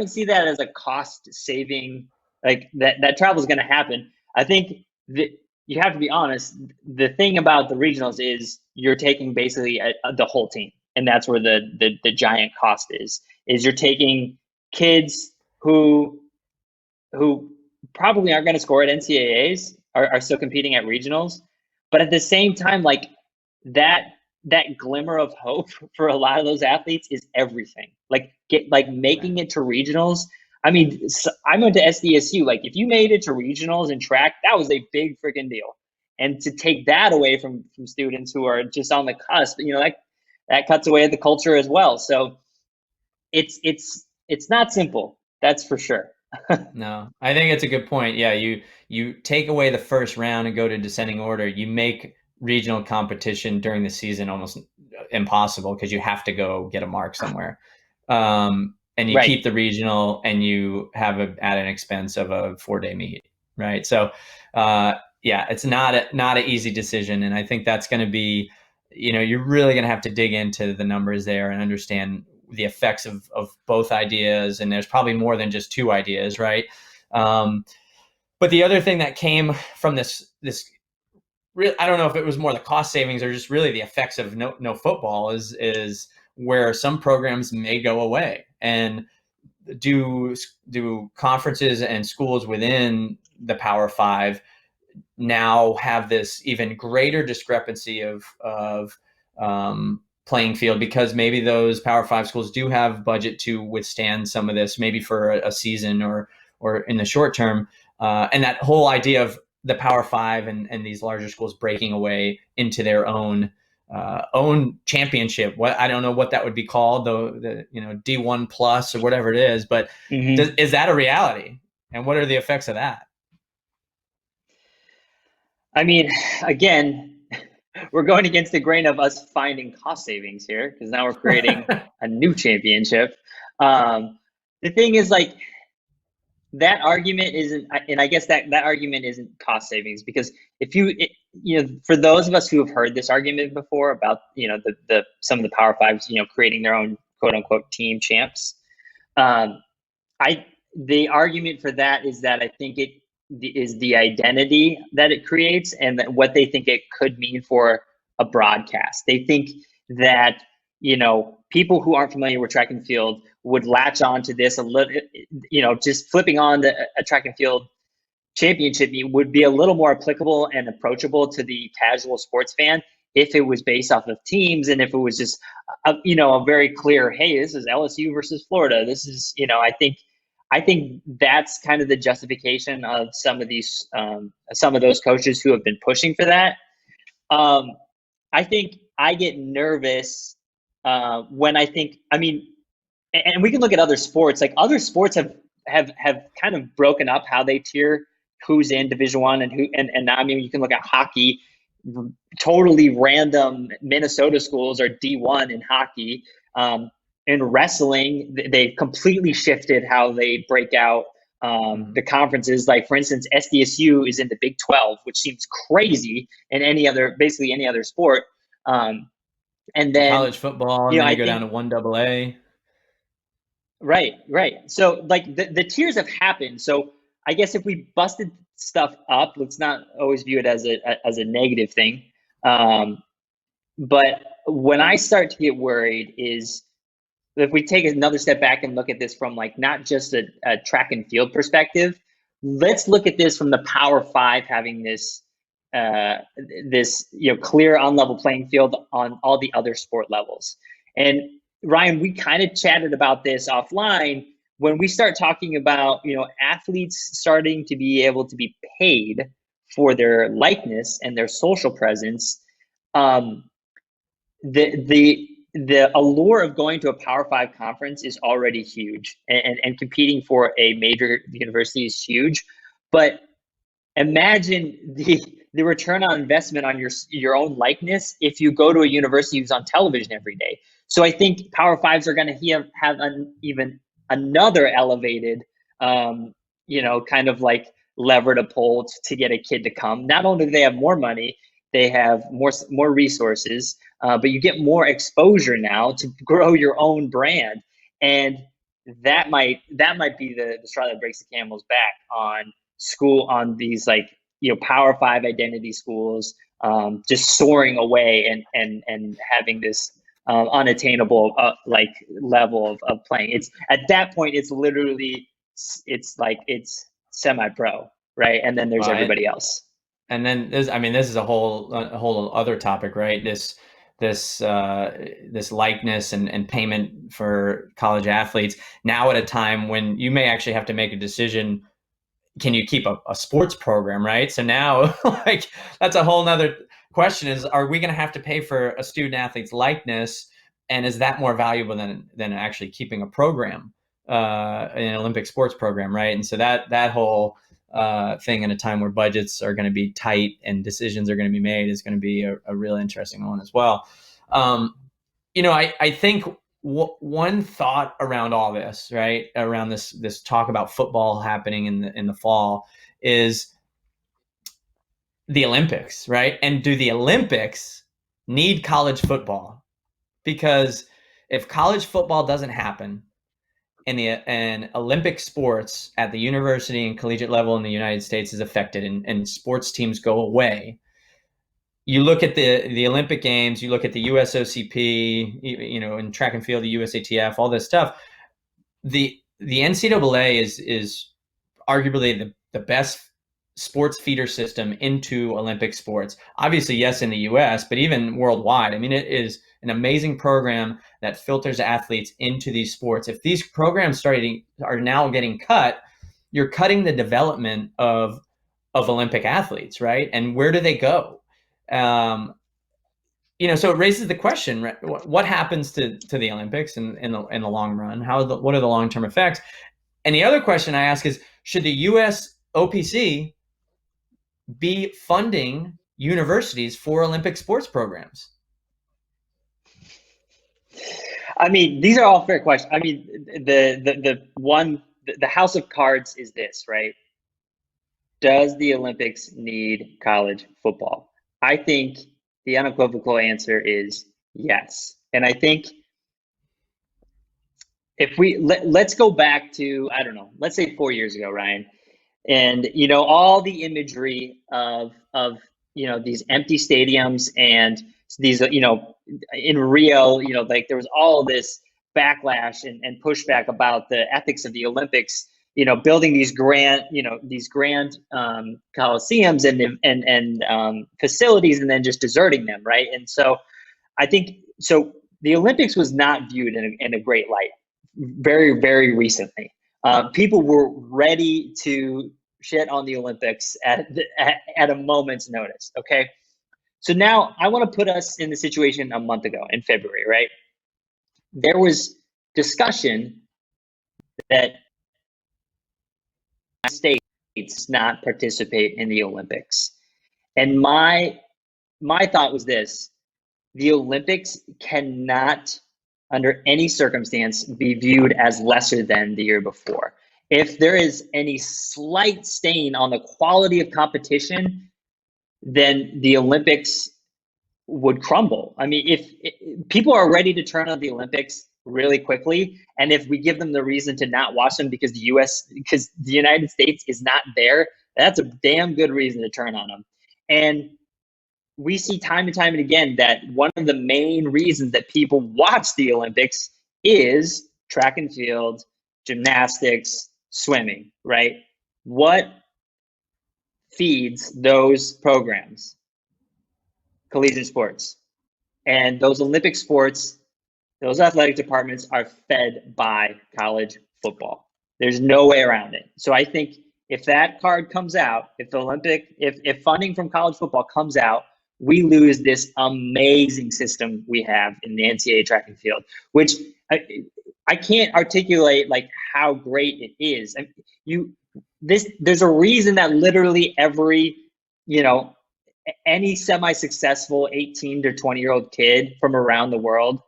see that as a cost saving. Like that travel is going to happen. I think that you have to be honest. The thing about the regionals is you're taking basically the whole team, and that's where the giant cost is you're taking kids who probably aren't going to score at NCAAs, are still competing at regionals, but at the same time, like that glimmer of hope for a lot of those athletes is everything. Making it to regionals. I mean, I went to SDSU. Like, if you made it to regionals in track, that was a big freaking deal. And to take that away from students who are just on the cusp, that cuts away at the culture as well. So it's not simple. That's for sure. No, I think it's a good point. Yeah, you take away the first round and go to descending order. You make regional competition during the season almost impossible, because you have to go get a mark somewhere. And you keep the regional, and you have at an expense of a 4-day meet, right? So, it's not an easy decision, and I think that's going to be, you're really going to have to dig into the numbers there and understand the effects of both ideas, and there's probably more than just two ideas, right? But the other thing that came from this I don't know if it was more the cost savings or just really the effects of no football is where some programs may go away, and do conferences and schools within the Power Five now have this even greater discrepancy of playing field, because maybe those Power Five schools do have budget to withstand some of this, maybe for a season or in the short term, and that whole idea of the Power Five and these larger schools breaking away into their own championship. I don't know what that would be called, the D1 plus or whatever it is, but is that a reality? And what are the effects of that? I mean, again, we're going against the grain of us finding cost savings here, because now we're creating a new championship. The thing is, like, that argument isn't, and I guess that argument isn't cost savings, because if for those of us who have heard this argument before about, some of the Power Fives, creating their own quote unquote team champs, the argument for that is that I think it is the identity that it creates, and that what they think it could mean for a broadcast. They think that, people who aren't familiar with track and field would latch on to this a little, just flipping on a track and field championship would be a little more applicable and approachable to the casual sports fan if it was based off of teams, and if it was just a very clear, hey, this is LSU versus Florida. This is, I think that's kind of the justification of some of those coaches who have been pushing for that. I think I get nervous when and we can look at other sports. Like other sports have kind of broken up how they tier who's in Division I and who, and now, I mean, you can look at hockey. Totally random Minnesota schools are D1 in hockey. In wrestling, they've completely shifted how they break out the conferences. Like, for instance, SDSU is in the Big 12, which seems crazy in basically any other sport. And then college football, and then you go down to 1AA. Right. So like the tiers have happened. So I guess if we busted stuff up, let's not always view it as a negative thing. But when I start to get worried is if we take another step back and look at this from like not just a track and field perspective, let's look at this from the Power Five having this clear on-level playing field on all the other sport levels. And Ryan, we kind of chatted about this offline. When we start talking about athletes starting to be able to be paid for their likeness and their social presence, the allure of going to a Power Five conference is already huge, and competing for a major university is huge. But imagine the return on investment on your own likeness if you go to a university who's on television every day. So I think Power Fives are going to have even another elevated, kind of like lever to pull to get a kid to come. Not only do they have more money, they have more resources, but you get more exposure now to grow your own brand, and that might be the straw that breaks the camel's back on these Power Five identity schools, just soaring away and having this unattainable level of playing. It's at that point it's literally it's semi-pro, right? And then there's everybody else. And then this is a whole other topic, right? This likeness and payment for college athletes now at a time when you may actually have to make a decision. Can you keep a sports program, right? So now that's a whole nother question is, are we going to have to pay for a student athlete's likeness? And is that more valuable than actually keeping a program, an Olympic sports program, right? And so that whole thing in a time where budgets are going to be tight and decisions are going to be made is going to be a real interesting one as well. I think one thought around all this, right, around this talk about football happening in the fall is the Olympics, right? And do the Olympics need college football? Because if college football doesn't happen and Olympic sports at the university and collegiate level in the United States is affected and sports teams go away, you look at the Olympic Games, you look at the USOCP, in track and field, the USATF, all this stuff. The NCAA is arguably the best sports feeder system into Olympic sports. Obviously, yes, in the US, but even worldwide. I mean, it is an amazing program that filters athletes into these sports. If these programs are now getting cut, you're cutting the development of Olympic athletes, right? And where do they go? So it raises the question, right? What happens to the Olympics in the long run? What are the long-term effects? And the other question I ask is, should the US OPC be funding universities for Olympic sports programs? I mean, these are all fair questions. I mean, the house of cards is this, right? Does the Olympics need college football? I think the unequivocal answer is yes. And I think if let's go back to, I don't know, let's say 4 years ago, Ryan, and all the imagery of these empty stadiums and these in Rio, there was all this backlash and pushback about the ethics of the Olympics, building these grand coliseums and facilities and then just deserting them, right? And so I think the Olympics was not viewed in a great light very, very recently. People were ready to shit on the Olympics at a moment's notice. Okay. So now I want to put us in the situation a month ago in February, right? There was discussion that States not participate in the Olympics. And my thought was this: the Olympics cannot, under any circumstance, be viewed as lesser than the year before. If there is any slight stain on the quality of competition, then the Olympics would crumble. I mean, if people are ready to turn on the Olympics really quickly, and if we give them the reason to not watch them because the United States is not there, that's a damn good reason to turn on them. And we see time and time and again that one of the main reasons that people watch the Olympics is track and field, gymnastics, swimming, right? What feeds those programs? Collegiate sports. And those Olympic sports, those athletic departments are fed by college football. There's no way around it. So I think if that card comes out, if funding from college football comes out, we lose this amazing system we have in the NCAA track and field, which I can't articulate like how great it is. There's a reason that literally every, any semi-successful 18 to 20-year-old kid from around the world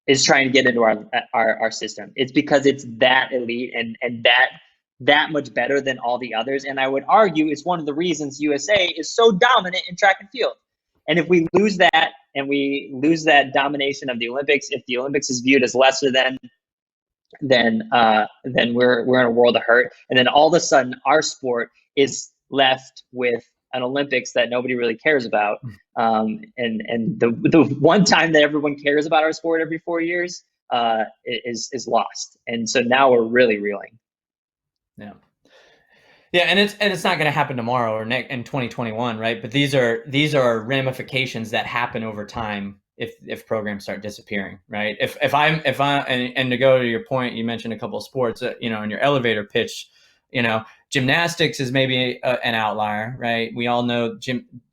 is trying to get into our system. It's because it's that elite and that much better than all the others. And I would argue it's one of the reasons USA is so dominant in track and field. And if we lose that and we lose that domination of the Olympics, if the Olympics is viewed as lesser than, then we're in a world of hurt. And then all of a sudden our sport is left with an Olympics that nobody really cares about. And the one time that everyone cares about our sport every 4 years is lost. And so now we're really reeling. Yeah, and it's not going to happen tomorrow or in 2021, right? But these are ramifications that happen over time if programs start disappearing, right? If to go to your point, you mentioned a couple of sports, in your elevator pitch, gymnastics is maybe an outlier, right? We all know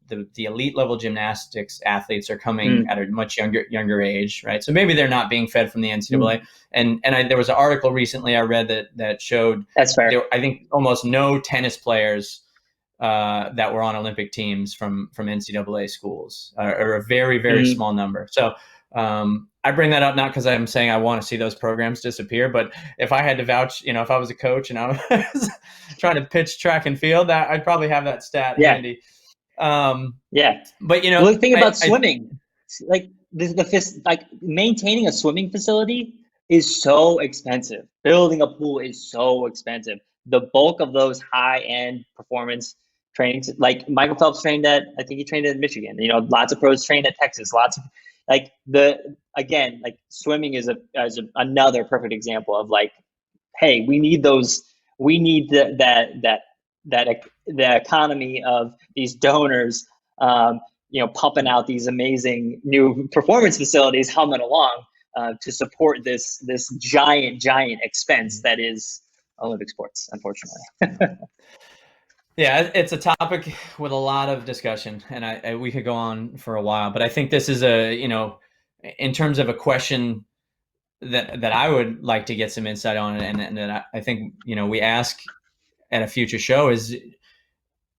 the elite level gymnastics athletes are coming at a much younger age, right? So maybe they're not being fed from the NCAA. And there was an article recently I read that showed that's fair. I think almost no tennis players that were on Olympic teams from NCAA schools, or a very, very small number. So I bring that up not because I'm saying I want to see those programs disappear, but if I had to vouch, if I was a coach and I was trying to pitch track and field, that I'd probably have that stat handy. But the thing about swimming, like maintaining a swimming facility is so expensive. Building a pool is so expensive. The bulk of those high-end performance trainings, like Michael Phelps trained at Michigan. Lots of pros trained at Texas. Lots of swimming is another perfect example of hey, we need those. We need the economy of these donors, pumping out these amazing new performance facilities, humming along to support this giant expense that is Olympic sports, unfortunately. Yeah, it's a topic with a lot of discussion, and we could go on for a while. But I think this is in terms of a question that I would like to get some insight on, and that I think we ask at a future show is,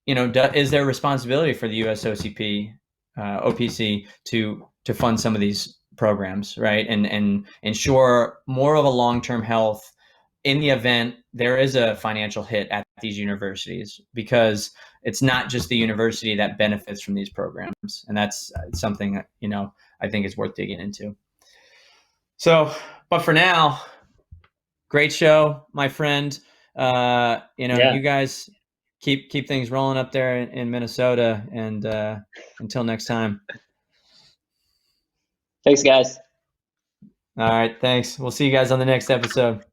is there responsibility for the USOCP, OPC to fund some of these programs, right, and ensure more of a long-term health in the event there is a financial hit at these universities, because it's not just the university that benefits from these programs, and that's something that I think is worth digging into. So, but for now, great show, my friend. You guys keep things rolling up there in Minnesota, and until next time. Thanks, guys. All right, thanks. We'll see you guys on the next episode.